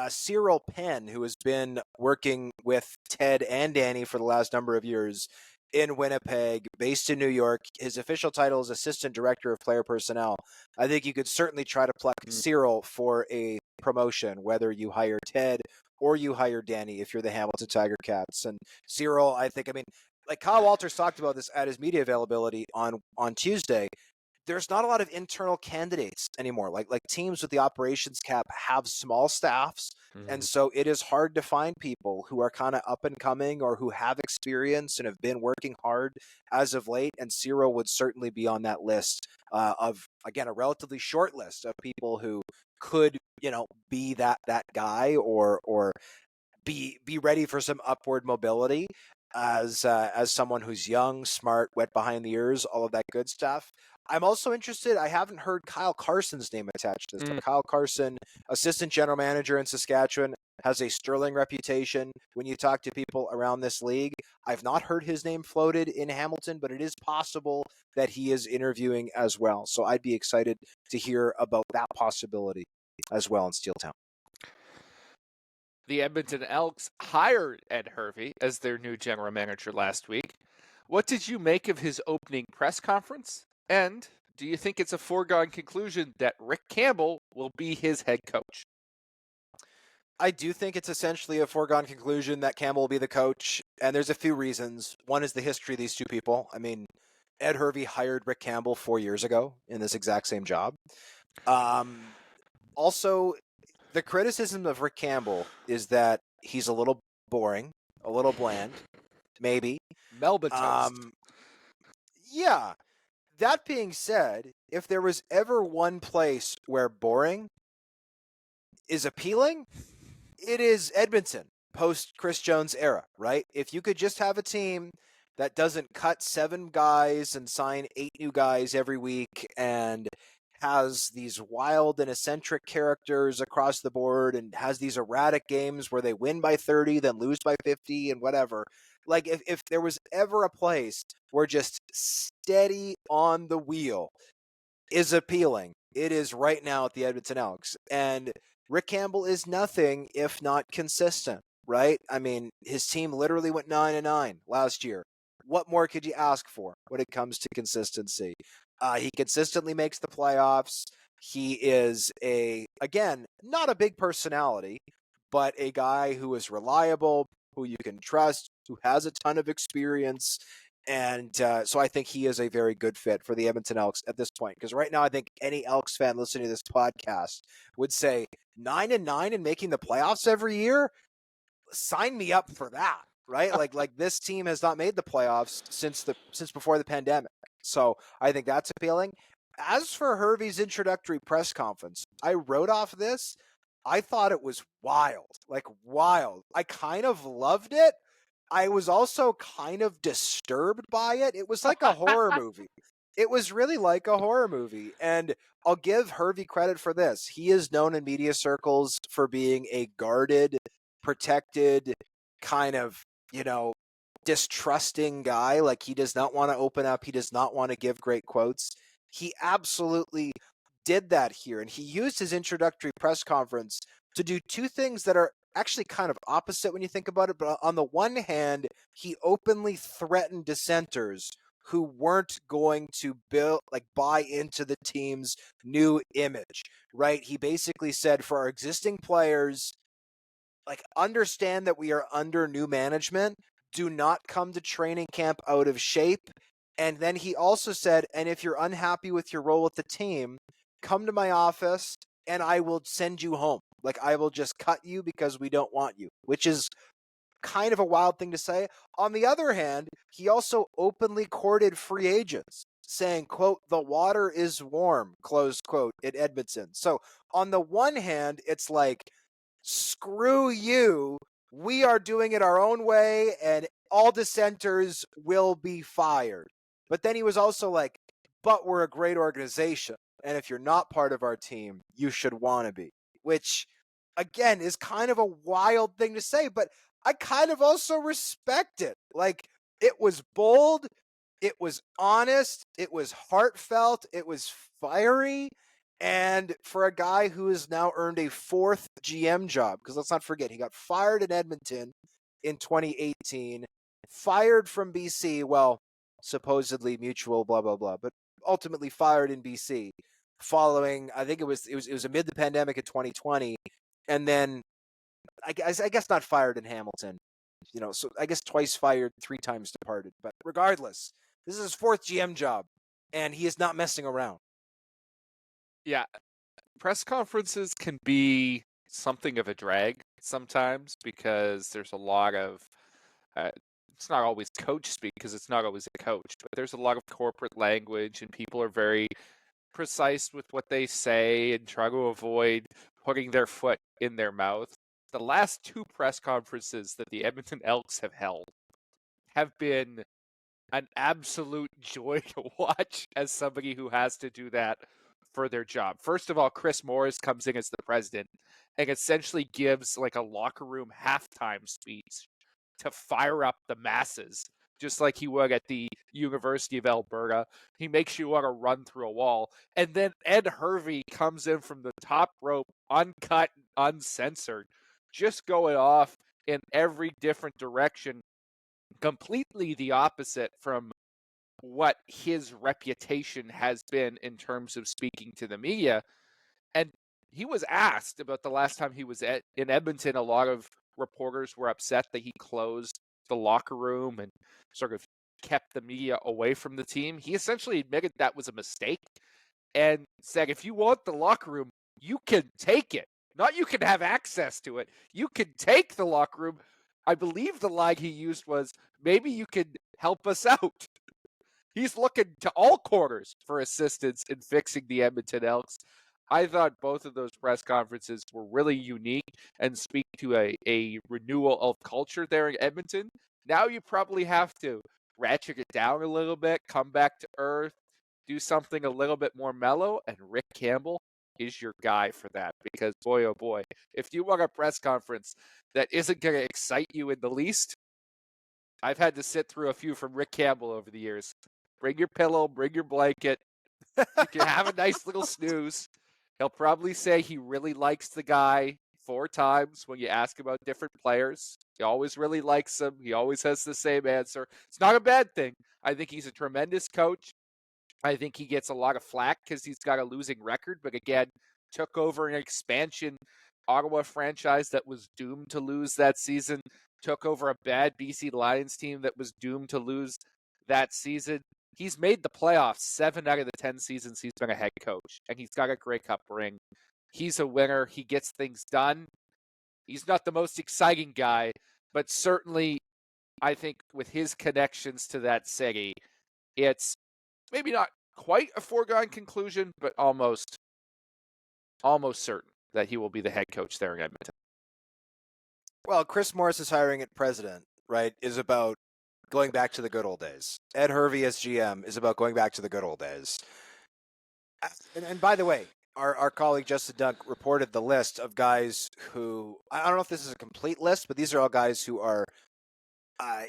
Cyril Penn, who has been working with Ted and Danny for the last number of years in Winnipeg, based in New York, his official title is Assistant Director of Player Personnel. I think you could certainly try to pluck Cyril for a promotion, whether you hire Ted or you hire Danny if you're the Hamilton Tiger Cats. And Cyril, I mean, like Kyle Walters talked about this at his media availability on Tuesday, there's not a lot of internal candidates anymore. Like teams with the operations cap have small staffs, and so it is hard to find people who are kind of up and coming or who have experience and have been working hard as of late. And Cyril would certainly be on that list of, again, a relatively short list of people who could, be that guy or be ready for some upward mobility as someone who's young, smart, wet behind the ears, all of that good stuff. I'm also interested, I haven't heard Kyle Carson's name attached to this. Kyle Carson, assistant general manager in Saskatchewan, has a sterling reputation when you talk to people around this league. I've not heard his name floated in Hamilton, but it is possible that he is interviewing as well. So I'd be excited to hear about that possibility as well in Steeltown. The Edmonton Elks hired Ed Hervey as their new general manager last week. What did you make of his opening press conference? And do you think it's a foregone conclusion that Rick Campbell will be his head coach? I do think it's essentially a foregone conclusion that Campbell will be the coach, and there's a few reasons. One is the history of these two people. I mean, Ed Hervey hired Rick Campbell 4 years ago in this exact same job. Also, the criticism of Rick Campbell is that he's a little boring, a little bland, maybe. Melba toast. Yeah. That being said, if there was ever one place where boring is appealing, it is Edmonton post Chris Jones era, right? If you could just have a team that doesn't cut 7 guys and sign 8 new guys every week and has these wild and eccentric characters across the board and has these erratic games where they win by 30, then lose by 50 and whatever. Like if there was ever a place where just steady on the wheel is appealing, it is right now at the Edmonton Elks. And Rick Campbell is nothing if not consistent, right? I mean, his team literally went 9-9 last year. What more could you ask for when it comes to consistency? He consistently makes the playoffs. He is again, not a big personality, but a guy who is reliable, who you can trust, who has a ton of experience. And so I think he is a very good fit for the Edmonton Elks at this point. Because right now, I think any Elks fan listening to this podcast would say 9-9 and making the playoffs every year. Sign me up for that, right? like this team has not made the playoffs since before the pandemic. So I think that's appealing. As for Hervey's introductory press conference, I wrote off this. I thought it was wild, like wild. I kind of loved it. I was also kind of disturbed by it. It was like a horror movie. It was really like a horror movie. And I'll give Hervey credit for this. He is known in media circles for being a guarded, protected, kind of, distrusting guy. Like, he does not want to open up. He does not want to give great quotes. He absolutely did that here. And he used his introductory press conference to do two things that are actually kind of opposite when you think about it. But on the one hand, he openly threatened dissenters who weren't going to buy into the team's new image, right? He basically said, for our existing players, understand that we are under new management. Do not come to training camp out of shape. And then he also said, and if you're unhappy with your role with the team, come to my office and I will send you home. I will just cut you because we don't want you, which is kind of a wild thing to say. On the other hand, he also openly courted free agents, saying, quote, the water is warm, close quote, in Edmonton. So on the one hand, it's like, screw you. We are doing it our own way and all dissenters will be fired. But then he was also like, but we're a great organization. And if you're not part of our team, you should want to be. Which, again, is kind of a wild thing to say, but I kind of also respect it. It was bold, it was honest, it was heartfelt, it was fiery. And for a guy who has now earned a 4th GM job, because let's not forget, he got fired in Edmonton in 2018, fired from BC, well, supposedly mutual, blah, blah, blah, but ultimately fired in BC following, I think it was amid the pandemic in 2020, and then I guess not fired in Hamilton, so I guess twice fired, 3 times departed. But regardless, this is his 4th GM job, and he is not messing around. Yeah, press conferences can be something of a drag sometimes because there's a lot of, it's not always coach speak because it's not always a coach, but there's a lot of corporate language and people are very precise with what they say and try to avoid putting their foot in their mouth. The last 2 press conferences that the Edmonton Elks have held have been an absolute joy to watch as somebody who has to do that for their job. First of all, Chris Morris comes in as the president and essentially gives a locker room halftime speech to fire up the masses, just like he would at the University of Alberta. He makes you want to run through a wall. And then Ed Hervey comes in from the top rope, uncut, uncensored, just going off in every different direction, completely the opposite from what his reputation has been in terms of speaking to the media. And he was asked about the last time he was in Edmonton. A lot of reporters were upset that he closed the locker room and sort of kept the media away from the team. He essentially admitted that was a mistake and said, if you want the locker room, you can take it. Not you can have access to it. You can take the locker room. I believe the line he used was, maybe you can help us out. He's looking to all corners for assistance in fixing the Edmonton Elks. I thought both of those press conferences were really unique and speak to a renewal of culture there in Edmonton. Now you probably have to ratchet it down a little bit, come back to earth, do something a little bit more mellow, and Rick Campbell is your guy for that. Because boy, oh boy, if you want a press conference that isn't going to excite you in the least, I've had to sit through a few from Rick Campbell over the years. Bring your pillow, bring your blanket. You can have a nice little snooze. He'll probably say he really likes the guy 4 times when you ask about different players. He always really likes him. He always has the same answer. It's not a bad thing. I think he's a tremendous coach. I think he gets a lot of flack because he's got a losing record, but again, took over an expansion Ottawa franchise that was doomed to lose that season, took over a bad BC Lions team that was doomed to lose that season. He's made the playoffs 7 out of the 10 seasons he's been a head coach, and he's got a Grey Cup ring. He's a winner. He gets things done. He's not the most exciting guy, but certainly I think with his connections to that city, it's maybe not quite a foregone conclusion, but almost certain that he will be the head coach there in Edmonton. Well, Chris Morris's hiring at president, right, is about going back to the good old days. Ed Hervey as GM is about going back to the good old days. And by the way, our colleague Justin Dunk reported the list of guys who, I don't know if this is a complete list, but these are all guys who are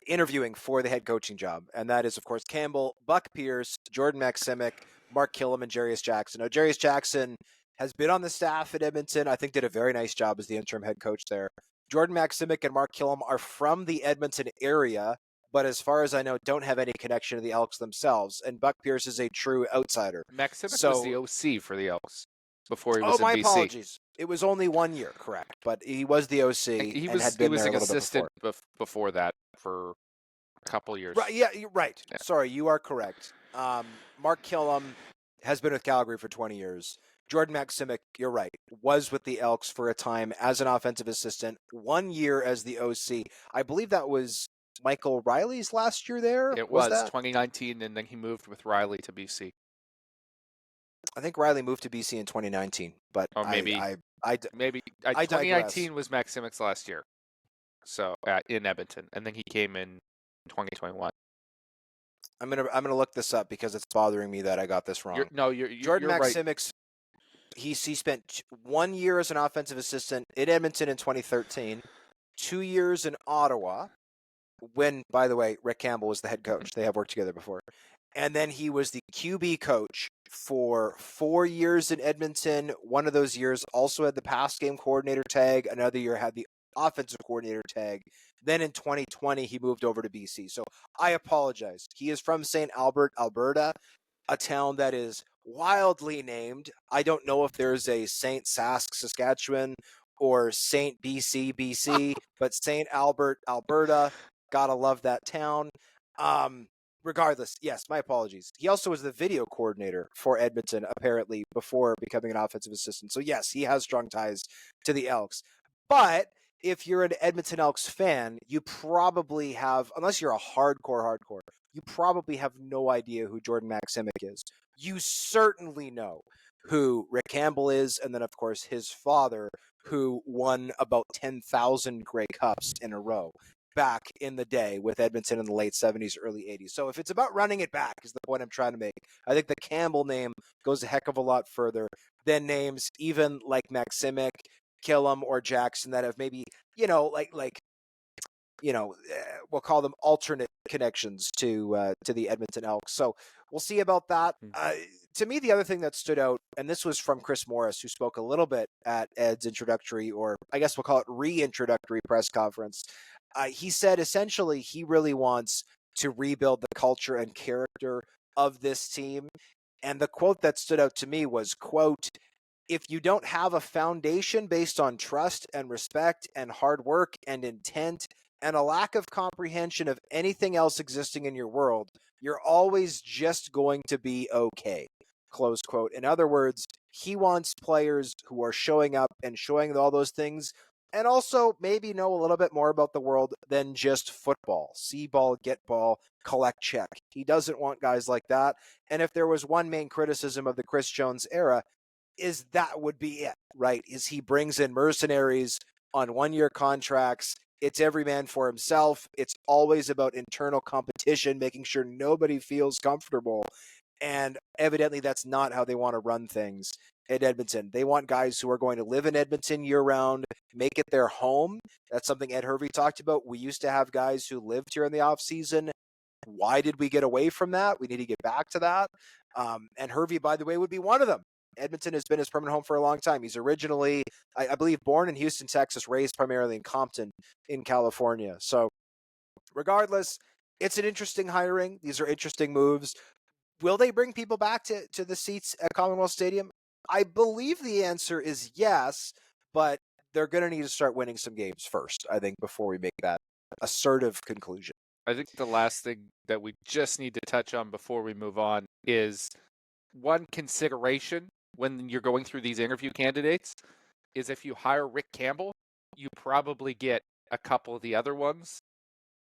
interviewing for the head coaching job. And that is, of course, Campbell, Buck Pierce, Jordan Maksimic, Mark Killam, and Jarius Jackson. Now, Jarius Jackson has been on the staff at Edmonton. I think did a very nice job as the interim head coach there. Jordan Maksimic and Mark Killam are from the Edmonton area, but as far as I know, don't have any connection to the Elks themselves. And Buck Pierce is a true outsider. Maksimic was the OC for the Elks before he was in BC. Oh, my apologies. It was only 1 year, correct? But he was the OC and had been there a little bit before. He was an assistant before that for a couple years. Right? Yeah, you're right. Yeah. Sorry, you are correct. Mark Killam has been with Calgary for 20 years. Jordan Maksimic, you're right, was with the Elks for a time as an offensive assistant, 1 year as the OC. I believe that was Michael Riley's last year there. It was 2019, and then he moved with Riley to BC. I think Riley moved to BC in 2019, but maybe 2019 was Maksimic's last year, so in Edmonton, and then he came in 2021. I'm gonna look this up because it's bothering me that I got this wrong. Jordan Maksimic's. He spent 1 year as an offensive assistant in Edmonton in 2013, 2 years in Ottawa, when, by the way, Rick Campbell was the head coach. They have worked together before. And then he was the QB coach for 4 years in Edmonton. One of those years also had the pass game coordinator tag. Another year had the offensive coordinator tag. Then in 2020, he moved over to BC. So I apologize. He is from St. Albert, Alberta, a town that is wildly named. I don't know if there's a St. Sask, Saskatchewan, or St. BC, but St. Albert, Alberta. Gotta love that town. Regardless, yes, my apologies. He also was the video coordinator for Edmonton, apparently, before becoming an offensive assistant. So yes, he has strong ties to the Elks. But if you're an Edmonton Elks fan, you probably have, unless you're a hardcore, you probably have no idea who Jordan Maksimic is. You certainly know who Rick Campbell is, and then, of course, his father, who won about 10,000 Grey Cups in a row back in the day with Edmonton in the late 70s, early 80s. So if it's about running it back is the point I'm trying to make. I think the Campbell name goes a heck of a lot further than names even like Maksimic, Killam, or Jackson that have maybe, we'll call them alternate connections to the Edmonton Elks. So we'll see about that. To me, the other thing that stood out, and this was from Chris Morris, who spoke a little bit at Ed's introductory, or I guess we'll call it reintroductory press conference. He said essentially he really wants to rebuild the culture and character of this team. And the quote that stood out to me was, quote, if you don't have a foundation based on trust and respect and hard work and intent and a lack of comprehension of anything else existing in your world, you're always just going to be okay. Close quote. In other words, he wants players who are showing up and showing all those things and also maybe know a little bit more about the world than just football. See ball, get ball, collect check. He doesn't want guys like that. And if there was one main criticism of the Chris Jones era, is that would be it, right? Is he brings in mercenaries on one-year contracts. It's every man for himself. It's always about internal competition, making sure nobody feels comfortable. And evidently that's not how they want to run things at Edmonton. They want guys who are going to live in Edmonton year-round, make it their home. That's something Ed Hervey talked about. We used to have guys who lived here in the offseason. Why did we get away from that? We need to get back to that. And Hervey, by the way, would be one of them. Edmonton has been his permanent home for a long time. He's originally, I believe, born in Houston, Texas, raised primarily in Compton in California. So regardless, it's an interesting hiring. These are interesting moves. Will they bring people back to the seats at Commonwealth Stadium? I believe the answer is yes, but they're going to need to start winning some games first, I think, before we make that assertive conclusion. I think the last thing that we just need to touch on before we move on is one consideration when you're going through these interview candidates is if you hire Rick Campbell, you probably get a couple of the other ones,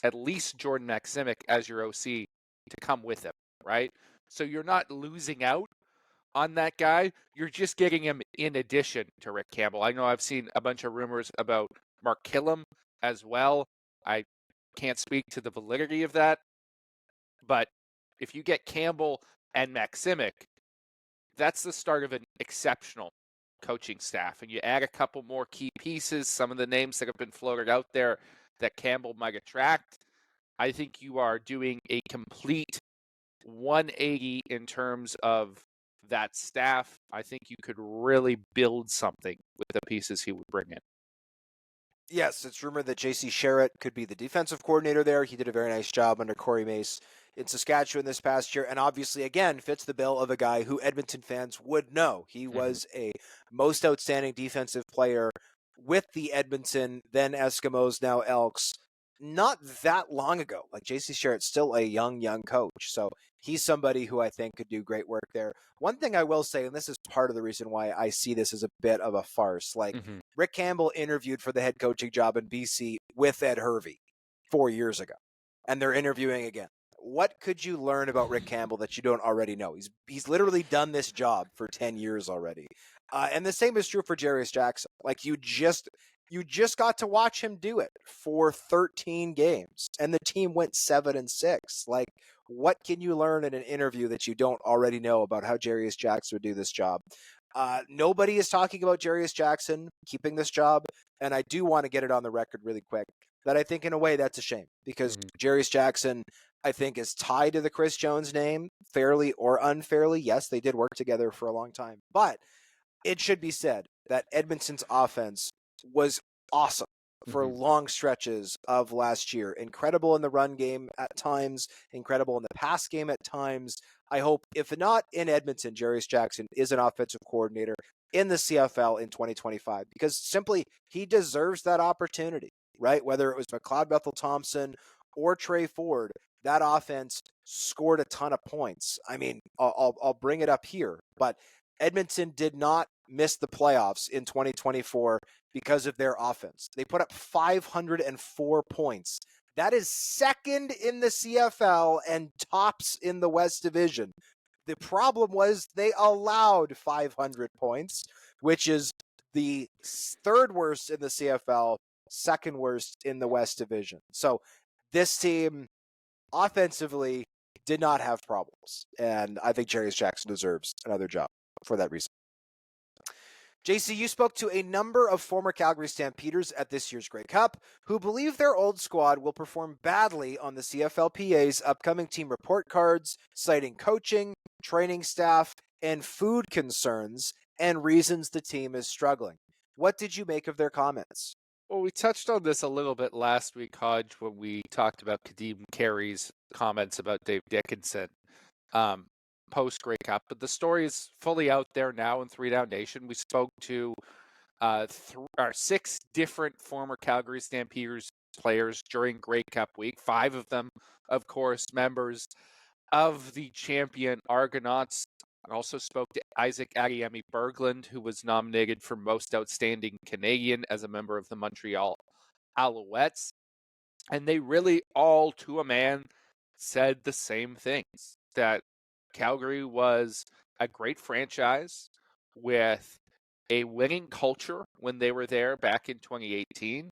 at least Jordan Maximic as your OC, to come with him, right? So you're not losing out on that guy. You're just getting him in addition to Rick Campbell. I know I've seen a bunch of rumors about Mark Killam as well. I can't speak to the validity of that. But if you get Campbell and Maximic, that's the start of an exceptional coaching staff. And you add a couple more key pieces, some of the names that have been floated out there that Campbell might attract. I think you are doing a complete 180 in terms of that staff. I think you could really build something with the pieces he would bring in. Yes, it's rumored that JC Sherritt could be the defensive coordinator there. He did a very nice job under Corey Mace in Saskatchewan this past year, and obviously, again, fits the bill of a guy who Edmonton fans would know. He was a most outstanding defensive player with the Edmonton, then Eskimos, now Elks, not that long ago. Like JC Sherritt's still a young coach, so he's somebody who I think could do great work there. One thing I will say, and this is part of the reason why I see this as a bit of a farce, like Rick Campbell interviewed for the head coaching job in BC with Ed Hervey 4 years ago, and they're interviewing again. What could you learn about Rick Campbell that you don't already know? He's literally done this job for 10 years already. And the same is true for Jarius Jackson. Like you just got to watch him do it for 13 games, and the team went 7-6. Like, what can you learn in an interview that you don't already know about how Jarius Jackson would do this job? Nobody is talking about Jarius Jackson keeping this job, and I do want to get it on the record really quick that I think in a way that's a shame because Jarius Jackson, I think, is tied to the Chris Jones name, fairly or unfairly. Yes, they did work together for a long time, but it should be said that Edmonton's offense was awesome for long stretches of last year. Incredible in the run game at times, incredible in the pass game at times. I hope, if not in Edmonton, Jarius Jackson is an offensive coordinator in the CFL in 2025 because simply he deserves that opportunity, right? Whether it was McLeod Bethel-Thompson or Trey Ford, that offense scored a ton of points. I mean, I'll bring it up here, but Edmonton did not miss the playoffs in 2024 because of their offense. They put up 504 points. That is second in the CFL and tops in the West Division. The problem was they allowed 500 points, which is the third worst in the CFL, second worst in the West Division. So this team offensively did not have problems. And I think Jarius Jackson deserves another job for that reason. JC, you spoke to a number of former Calgary Stampeders at this year's Grey Cup who believe their old squad will perform badly on the CFLPA's upcoming team report cards, citing coaching, training staff, and food concerns and reasons the team is struggling. What did you make of their comments? Well, we touched on this a little bit last week, Hodge, when we talked about Kadeem Carey's comments about Dave Dickinson. post Grey Cup, but the story is fully out there now in 3 Down Nation. We spoke to 6 different former Calgary Stampeders players during Grey Cup week. 5 of them, of course, members of the champion Argonauts. I also spoke to Isaac Adeyemi Berglund, who was nominated for Most Outstanding Canadian as a member of the Montreal Alouettes. And they really all, to a man, said the same things, that Calgary was a great franchise with a winning culture when they were there back in 2018.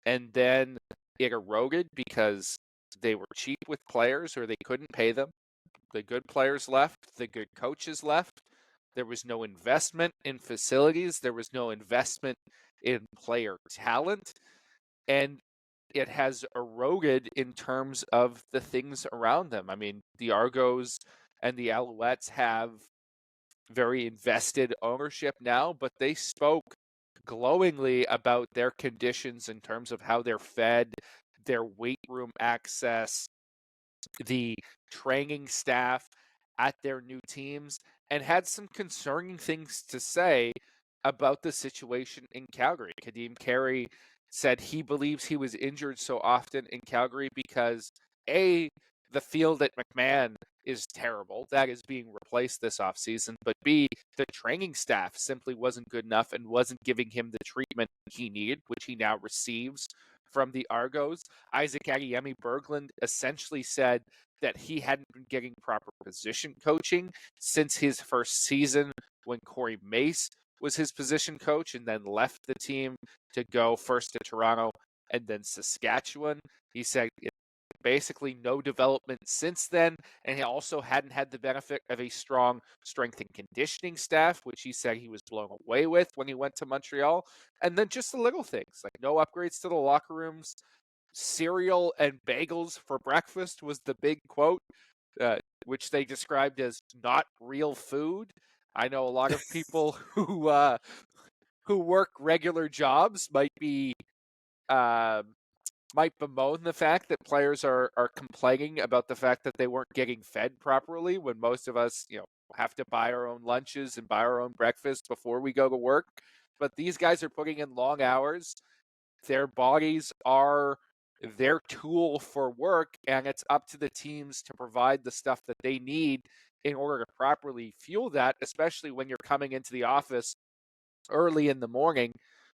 And then it eroded because they were cheap with players or they couldn't pay them. The good players left, the good coaches left. There was no investment in facilities. There was no investment in player talent. And it has eroded in terms of the things around them. I mean, the Argos and the Alouettes have very invested ownership now, but they spoke glowingly about their conditions in terms of how they're fed, their weight room access, the training staff at their new teams, and had some concerning things to say about the situation in Calgary. Kadeem Carey said he believes he was injured so often in Calgary because A, the field at McMahon is terrible. That is being replaced this offseason. But B, the training staff simply wasn't good enough and wasn't giving him the treatment he needed, which he now receives from the Argos. Isaac Adeyemi Berglund essentially said that he hadn't been getting proper position coaching since his first season when Corey Mace was his position coach and then left the team to go first to Toronto and then Saskatchewan. He said basically no development since then, and he also hadn't had the benefit of a strong strength and conditioning staff, which he said he was blown away with when he went to Montreal. And then just the little things, like no upgrades to the locker rooms, cereal and bagels for breakfast was the big quote, which they described as not real food. I know a lot of people who work regular jobs might bemoan the fact that players are complaining about the fact that they weren't getting fed properly when most of us, have to buy our own lunches and buy our own breakfast before we go to work. But these guys are putting in long hours. Their bodies are their tool for work, and it's up to the teams to provide the stuff that they need in order to properly fuel that, especially when you're coming into the office early in the morning.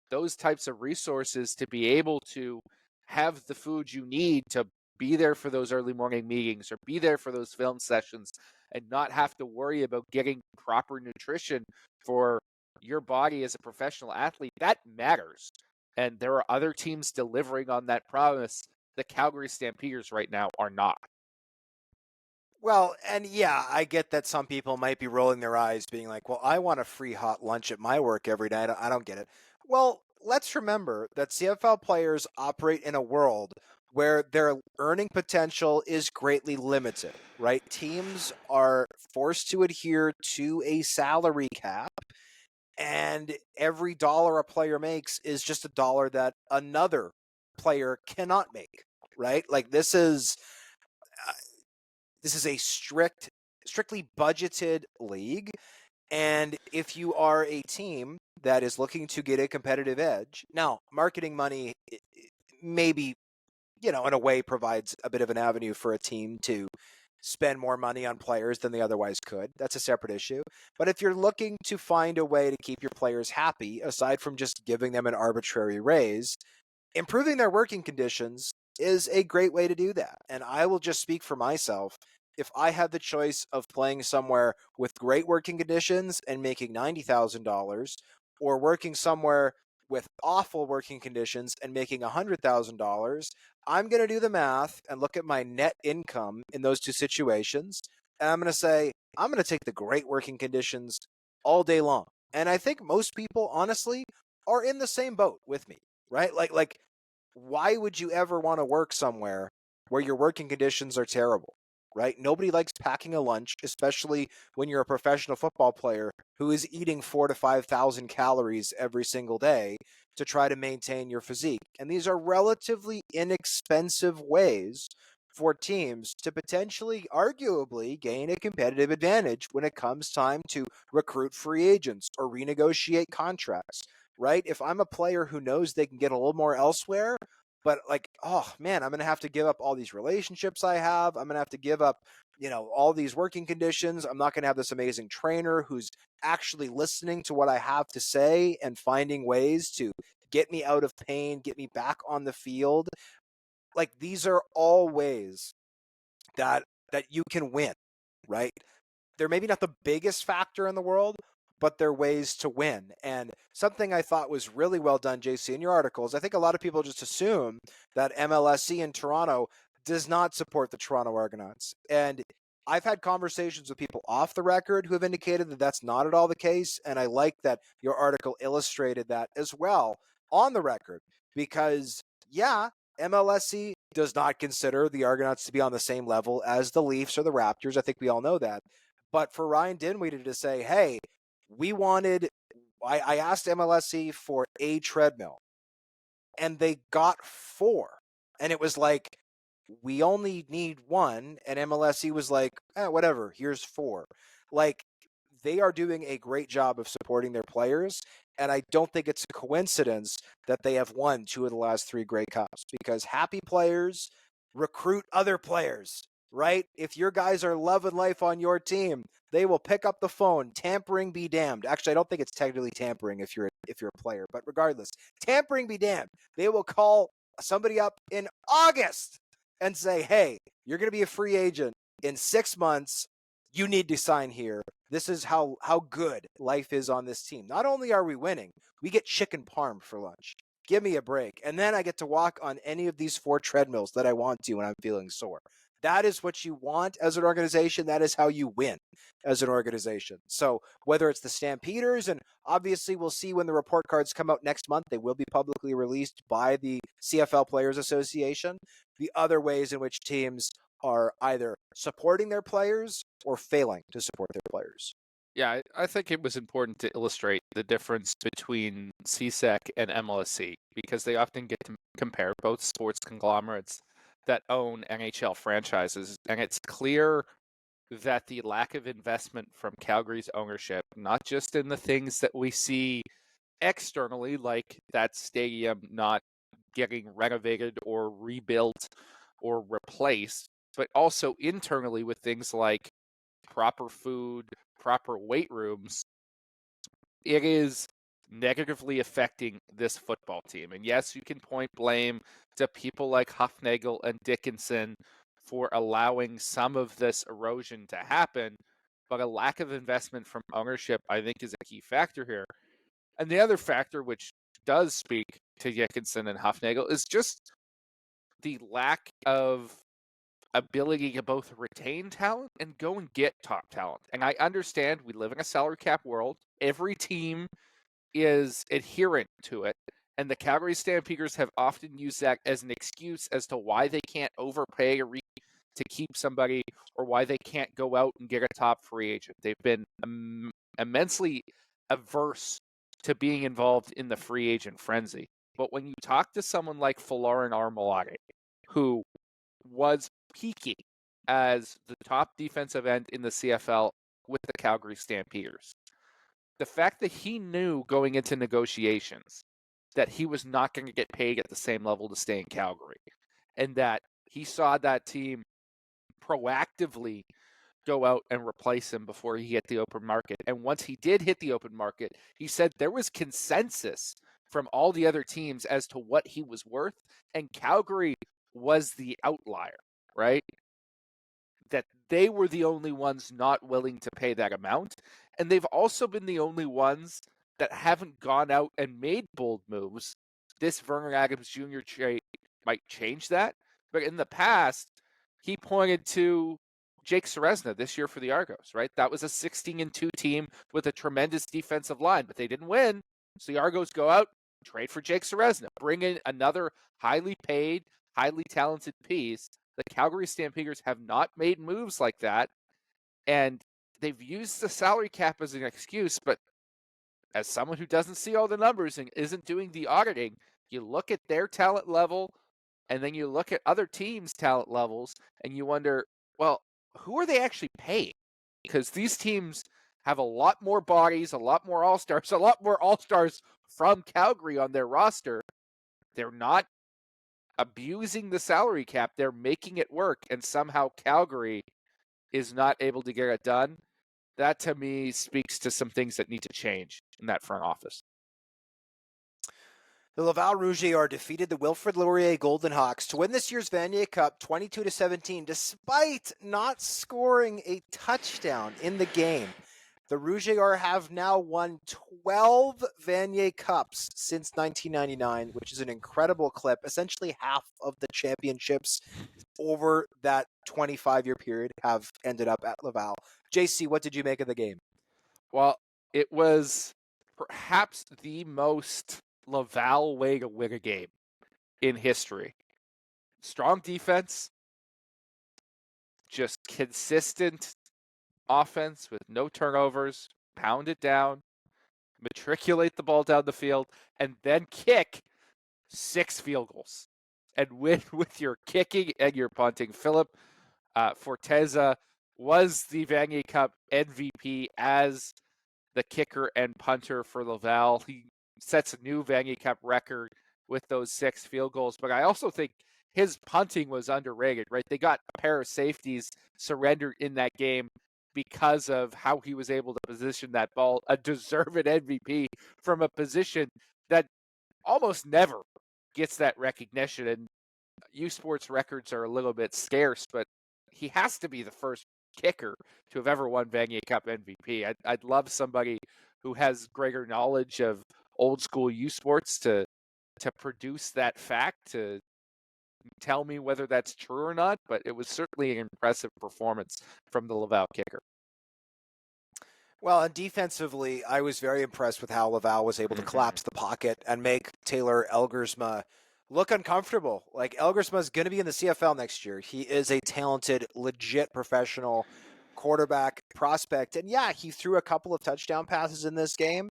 Those types of resources to be able to have the food you need to be there for those early morning meetings or be there for those film sessions and not have to worry about getting proper nutrition for your body as a professional athlete, that matters. And there are other teams delivering on that promise. The Calgary Stampeders right now are not. Well, and yeah, I get that some people might be rolling their eyes being like, well, I want a free hot lunch at my work every day. I don't get it. Well, let's remember that CFL players operate in a world where their earning potential is greatly limited, right? Teams are forced to adhere to a salary cap, and every dollar a player makes is just a dollar that another player cannot make, right? Like this is a strictly budgeted league. And if you are a team that is looking to get a competitive edge, now marketing money maybe, in a way provides a bit of an avenue for a team to spend more money on players than they otherwise could. That's a separate issue. But if you're looking to find a way to keep your players happy, aside from just giving them an arbitrary raise, improving their working conditions is a great way to do that. And I will just speak for myself. If I had the choice of playing somewhere with great working conditions and making $90,000 or working somewhere with awful working conditions and making $100,000, I'm going to do the math and look at my net income in those two situations. And I'm going to say, I'm going to take the great working conditions all day long. And I think most people, honestly, are in the same boat with me, right? Like, why would you ever want to work somewhere where your working conditions are terrible, right? Nobody likes packing a lunch, especially when you're a professional football player who is eating 4,000 to 5,000 calories every single day to try to maintain your physique. And these are relatively inexpensive ways for teams to potentially, arguably, gain a competitive advantage when it comes time to recruit free agents or renegotiate contracts, right? If I'm a player who knows they can get a little more elsewhere, but like, oh man, I'm going to have to give up all these relationships I have. I'm going to have to give up, all these working conditions. I'm not going to have this amazing trainer who's actually listening to what I have to say and finding ways to get me out of pain, get me back on the field. Like, these are all ways that you can win, right? They're maybe not the biggest factor in the world, but they're ways to win. And something I thought was really well done, JC, in your articles, I think a lot of people just assume that MLSE in Toronto does not support the Toronto Argonauts. And I've had conversations with people off the record who have indicated that that's not at all the case. And I like that your article illustrated that as well on the record, because yeah, MLSE does not consider the Argonauts to be on the same level as the Leafs or the Raptors. I think we all know that. But for Ryan Dinwiddie to say, hey, I asked MLSE for a treadmill, and they got 4. And it was like, we only need 1. And MLSE was like, whatever, here's 4. Like, they are doing a great job of supporting their players. And I don't think it's a coincidence that they have won 2 of the last 3 Grey Cups, because happy players recruit other players, right? If your guys are loving life on your team, they will pick up the phone. Tampering be damned. Actually, I don't think it's technically tampering if you're a player, but regardless, tampering be damned. They will call somebody up in August and say, hey, you're going to be a free agent in 6 months. You need to sign here. This is how good life is on this team. Not only are we winning, we get chicken parm for lunch. Give me a break. And then I get to walk on any of these 4 treadmills that I want to when I'm feeling sore. That is what you want as an organization. That is how you win as an organization. So whether it's the Stampeders, and obviously we'll see when the report cards come out next month, they will be publicly released by the CFL Players Association. The other ways in which teams are either supporting their players or failing to support their players. Yeah, I think it was important to illustrate the difference between CSEC and MLSE, because they often get to compare both sports conglomerates that own NHL franchises. And it's clear that the lack of investment from Calgary's ownership, not just in the things that we see externally, like that stadium not getting renovated or rebuilt or replaced, but also internally with things like proper food, proper weight rooms, it is negatively affecting this football team. And yes, you can point blame to people like Hufnagel and Dickinson for allowing some of this erosion to happen, but a lack of investment from ownership, I think, is a key factor here. And the other factor, which does speak to Dickinson and Hufnagel, is just the lack of ability to both retain talent and go and get top talent. And I understand we live in a salary cap world. Every team is adherent to it. And the Calgary Stampeders have often used that as an excuse as to why they can't overpay to keep somebody, or why they can't go out and get a top free agent. They've been immensely averse to being involved in the free agent frenzy. But when you talk to someone like Folarin Armalati, who was peaking as the top defensive end in the CFL with the Calgary Stampeders, the fact that he knew going into negotiations that he was not going to get paid at the same level to stay in Calgary, and that he saw that team proactively go out and replace him before he hit the open market. And once he did hit the open market, he said there was consensus from all the other teams as to what he was worth, and Calgary was the outlier, right? That they were the only ones not willing to pay that amount. And they've also been the only ones that haven't gone out and made bold moves. This Vernon Adams Jr. trade might change that. But in the past, he pointed to Jake Seresna this year for the Argos, right? That was a 16-2 team with a tremendous defensive line, but they didn't win. So the Argos go out, trade for Jake Seresna, bring in another highly paid, highly talented piece. The Calgary Stampeders have not made moves like that, and they've used the salary cap as an excuse, but as someone who doesn't see all the numbers and isn't doing the auditing, you look at their talent level And then you look at other teams' talent levels and you wonder, well, who are they actually paying? Because these teams have a lot more bodies, a lot more all-stars from Calgary on their roster. They're not abusing the salary cap. They're making it work, and somehow Calgary is not able to get it done. That, to me, speaks to some things that need to change in that front office. The Laval Rouge defeated the Wilfrid Laurier Golden Hawks to win this year's Vanier Cup 22-17, despite not scoring a touchdown in the game. The Rouge have now won 12 Vanier Cups since 1999, which is an incredible clip. Essentially half of the championships over that 25-year period have ended up at Laval. JC, what did you make of the game? Well, it was perhaps the most Laval way to win a game in history. Strong defense, just consistent offense with no turnovers, pound it down, matriculate the ball down the field, and then kick 6 field goals and win with your kicking and your punting. Philip Forteza was the Vanier Cup MVP as the kicker and punter for Laval. He sets a new Vanier Cup record with those 6 field goals, but I also think his punting was underrated, right? They got a pair of safeties surrendered in that game because of how he was able to position that ball, a deserved MVP from a position that almost never gets that recognition. And U Sports records are a little bit scarce, but he has to be the first kicker to have ever won Vanier Cup MVP. I'd love somebody who has greater knowledge of old school U Sports to produce that fact, to tell me whether that's true or not, but it was certainly an impressive performance from the Laval kicker. Well, and defensively, I was very impressed with how Laval was able to collapse the pocket and make Taylor Elgersma look uncomfortable. Like, Elgersma is going to be in the CFL next year. He is a talented, legit professional quarterback prospect. And yeah, he threw a couple of touchdown passes in this game.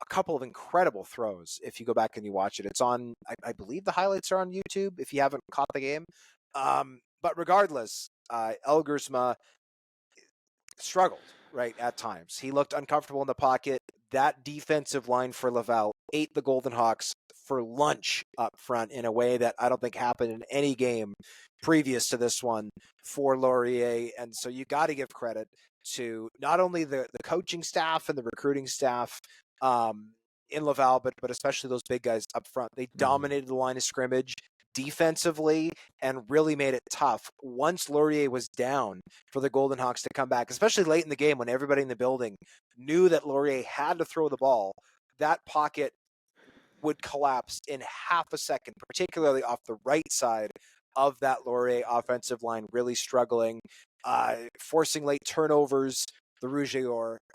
A couple of incredible throws if you go back and you watch it. It's on, I believe the highlights are on YouTube if you haven't caught the game. But regardless, Elgersma struggled, right, at times. He looked uncomfortable in the pocket. That defensive line for Laval ate the Golden Hawks for lunch up front in a way that I don't think happened in any game previous to this one for Laurier. And so you got to give credit to not only the coaching staff and the recruiting staff in Laval, but especially those big guys up front. They dominated the line of scrimmage defensively and really made it tough once Laurier was down for the Golden Hawks to come back, especially late in the game when everybody in the building knew that Laurier had to throw the ball. That pocket would collapse in half a second, particularly off the right side of that Laurier offensive line, really struggling, forcing late turnovers. The Rouge,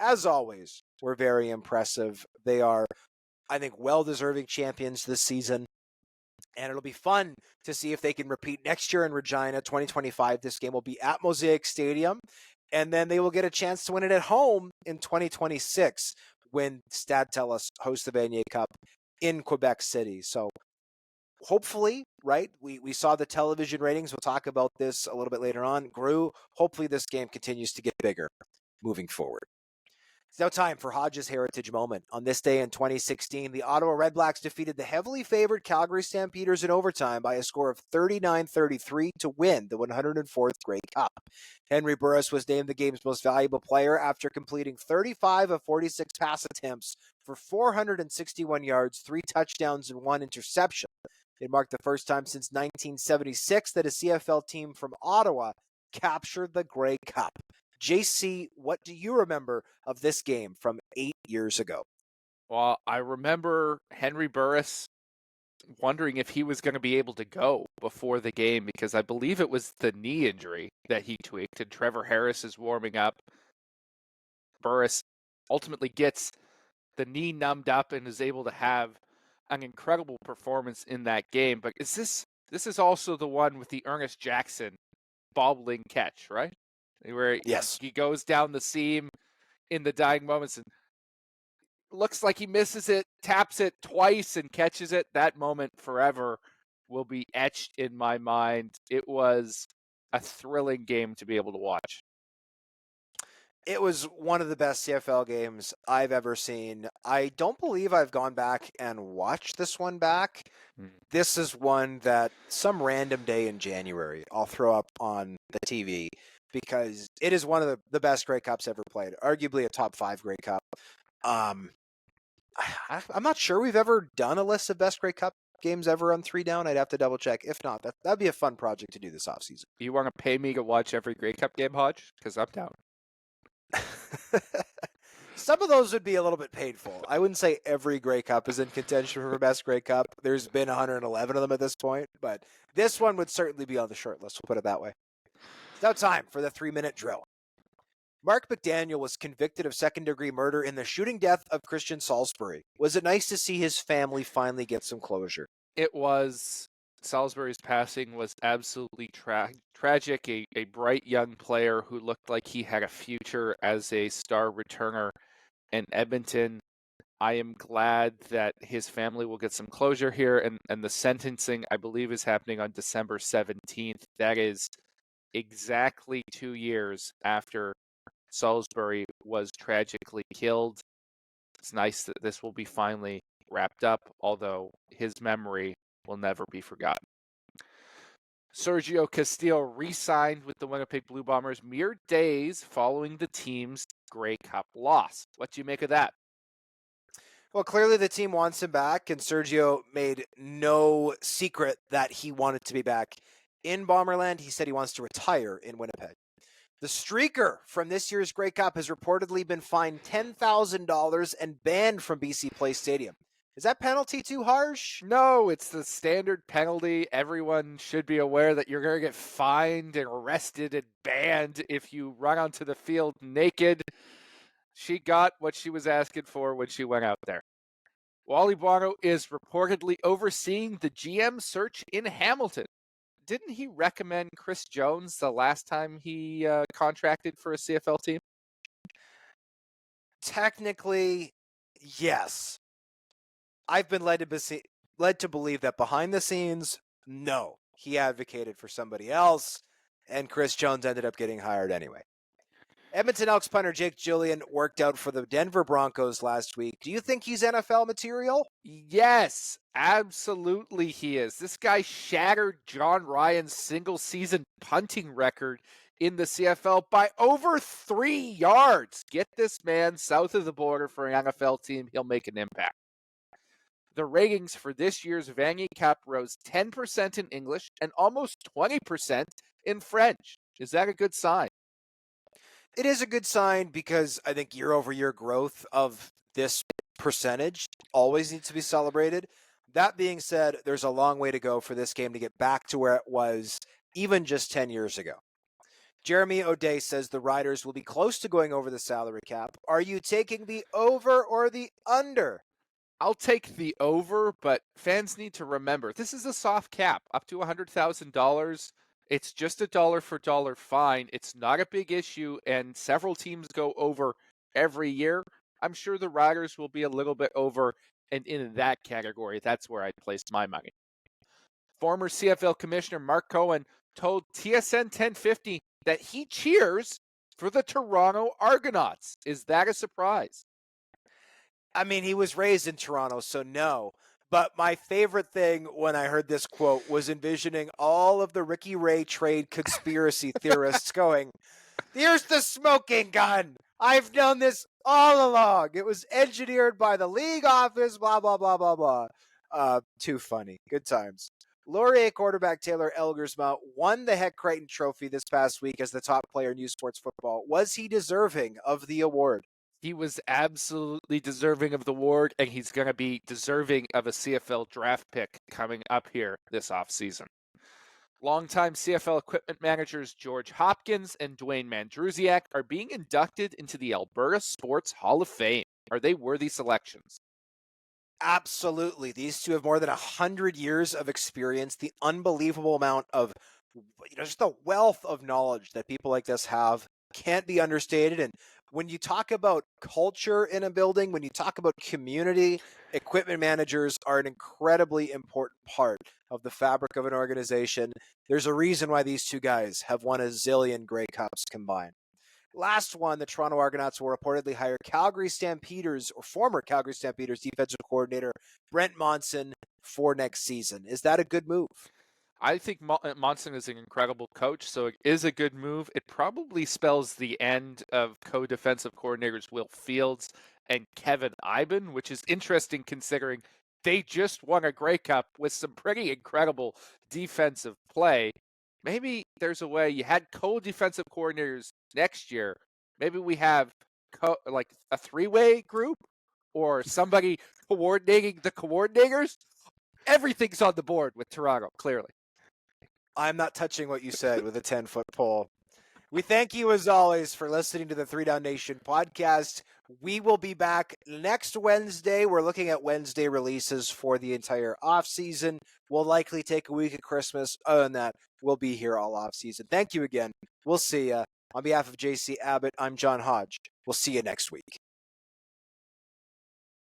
as always, were very impressive. They are, I think, well-deserving champions this season. And it'll be fun to see if they can repeat next year in Regina, 2025. This game will be at Mosaic Stadium. And then they will get a chance to win it at home in 2026 when Stade Telus hosts the Vanier Cup in Quebec City. So hopefully, right, we saw the television ratings. We'll talk about this a little bit later on. Grew. Hopefully this game continues to get bigger moving forward. It's now time for Hodge's Heritage Moment. On this day in 2016, the Ottawa Redblacks defeated the heavily favored Calgary Stampeders in overtime by a score of 39-33 to win the 104th Grey Cup. Henry Burris was named the game's most valuable player after completing 35 of 46 pass attempts for 461 yards, 3 touchdowns, and 1 interception. It marked the first time since 1976 that a CFL team from Ottawa captured the Grey Cup. JC, what do you remember of this game from 8 years ago? Well, I remember Henry Burris wondering if he was going to be able to go before the game because I believe it was the knee injury that he tweaked, and Trevor Harris is warming up. Burris ultimately gets the knee numbed up and is able to have an incredible performance in that game. But this is also the one with the Ernest Jackson bobbling catch, right? Where yes, he goes down the seam in the dying moments and looks like he misses it, taps it twice and catches it. That moment forever will be etched in my mind. It was a thrilling game to be able to watch. It was one of the best CFL games I've ever seen. I don't believe I've gone back and watched this one back. This is one that some random day in January I'll throw up on the TV because it is one of the best Grey Cups ever played, arguably a top 5 Grey Cup. I'm not sure we've ever done a list of best Grey Cup games ever on 3 Down. I'd have to double check. If not, that'd be a fun project to do this offseason. You want to pay me to watch every Grey Cup game, Hodge? Because I'm down. Some of those would be a little bit painful. I wouldn't say every Grey Cup is in contention for best Grey Cup. There's been 111 of them at this point, but this one would certainly be on the short list. We'll put it that way. It's now time for the 3-minute drill. Mark McDaniel was convicted of second-degree murder in the shooting death of Christian Salisbury. Was it nice to see his family finally get some closure? It was. Salisbury's passing was absolutely tragic. A bright young player who looked like he had a future as a star returner in Edmonton. I am glad that his family will get some closure here, and the sentencing, I believe, is happening on December 17th. That is exactly 2 years after Salisbury was tragically killed. It's nice that this will be finally wrapped up, although his memory will never be forgotten. Sergio Castillo re-signed with the Winnipeg Blue Bombers mere days following the team's Grey Cup loss. What do you make of that? Well, clearly the team wants him back, and Sergio made no secret that he wanted to be back in Bomberland. He said he wants to retire in Winnipeg. The streaker from this year's Grey Cup has reportedly been fined $10,000 and banned from BC Place Stadium. Is that penalty too harsh? No, it's the standard penalty. Everyone should be aware that you're going to get fined and arrested and banned if you run onto the field naked. She got what she was asking for when she went out there. Wally Buono is reportedly overseeing the GM search in Hamilton. Didn't he recommend Chris Jones the last time he contracted for a CFL team? Technically, yes. I've been led to believe that behind the scenes, no. He advocated for somebody else, and Chris Jones ended up getting hired anyway. Edmonton Elks punter Jake Julian worked out for the Denver Broncos last week. Do you think he's NFL material? Yes, absolutely he is. This guy shattered John Ryan's single-season punting record in the CFL by over 3 yards. Get this man south of the border for an NFL team. He'll make an impact. The ratings for this year's Vanier Cup rose 10% in English and almost 20% in French. Is that a good sign? It is a good sign because I think year-over-year growth of this percentage always needs to be celebrated. That being said, there's a long way to go for this game to get back to where it was even just 10 years ago. Jeremy O'Day says the Riders will be close to going over the salary cap. Are you taking the over or the under? I'll take the over, but fans need to remember, this is a soft cap, up to $100,000. It's just a dollar for dollar fine. It's not a big issue, and several teams go over every year. I'm sure the Riders will be a little bit over, and in that category, that's where I'd place my money. Former CFL Commissioner Mark Cohen told TSN 1050 that he cheers for the Toronto Argonauts. Is that a surprise? I mean, he was raised in Toronto, so no. But my favorite thing when I heard this quote was envisioning all of the Ricky Ray trade conspiracy theorists going, "Here's the smoking gun. I've known this all along. It was engineered by the league office, blah, blah, blah, blah, blah." Too funny. Good times. Laurier quarterback Taylor Elgersma won the Heck Crichton Trophy this past week as the top player in U Sports football. Was he deserving of the award? He was absolutely deserving of the award, and he's going to be deserving of a CFL draft pick coming up here this offseason. Longtime CFL equipment managers George Hopkins and Dwayne Mandrusiak are being inducted into the Alberta Sports Hall of Fame. Are they worthy selections? Absolutely. These two have more than 100 years of experience. The unbelievable amount of, just the wealth of knowledge that people like this have can't be understated. And when you talk about culture in a building, when you talk about community, equipment managers are an incredibly important part of the fabric of an organization. There's a reason why these two guys have won a zillion Grey Cups combined. Last one, the Toronto Argonauts will reportedly hire Calgary Stampeders or former Calgary Stampeders defensive coordinator Brent Monson for next season. Is that a good move? I think Monson is an incredible coach, so it is a good move. It probably spells the end of co-defensive coordinators Will Fields and Kevin Iben, which is interesting considering they just won a Grey Cup with some pretty incredible defensive play. Maybe there's a way you had co-defensive coordinators next year. Maybe we have like a three-way group or somebody coordinating the coordinators. Everything's on the board with Toronto, clearly. I'm not touching what you said with a 10-foot pole. We thank you, as always, for listening to the 3 Down Nation podcast. We will be back next Wednesday. We're looking at Wednesday releases for the entire offseason. We'll likely take a week of Christmas. Other than that, we'll be here all offseason. Thank you again. We'll see you. On behalf of JC Abbott, I'm John Hodge. We'll see you next week.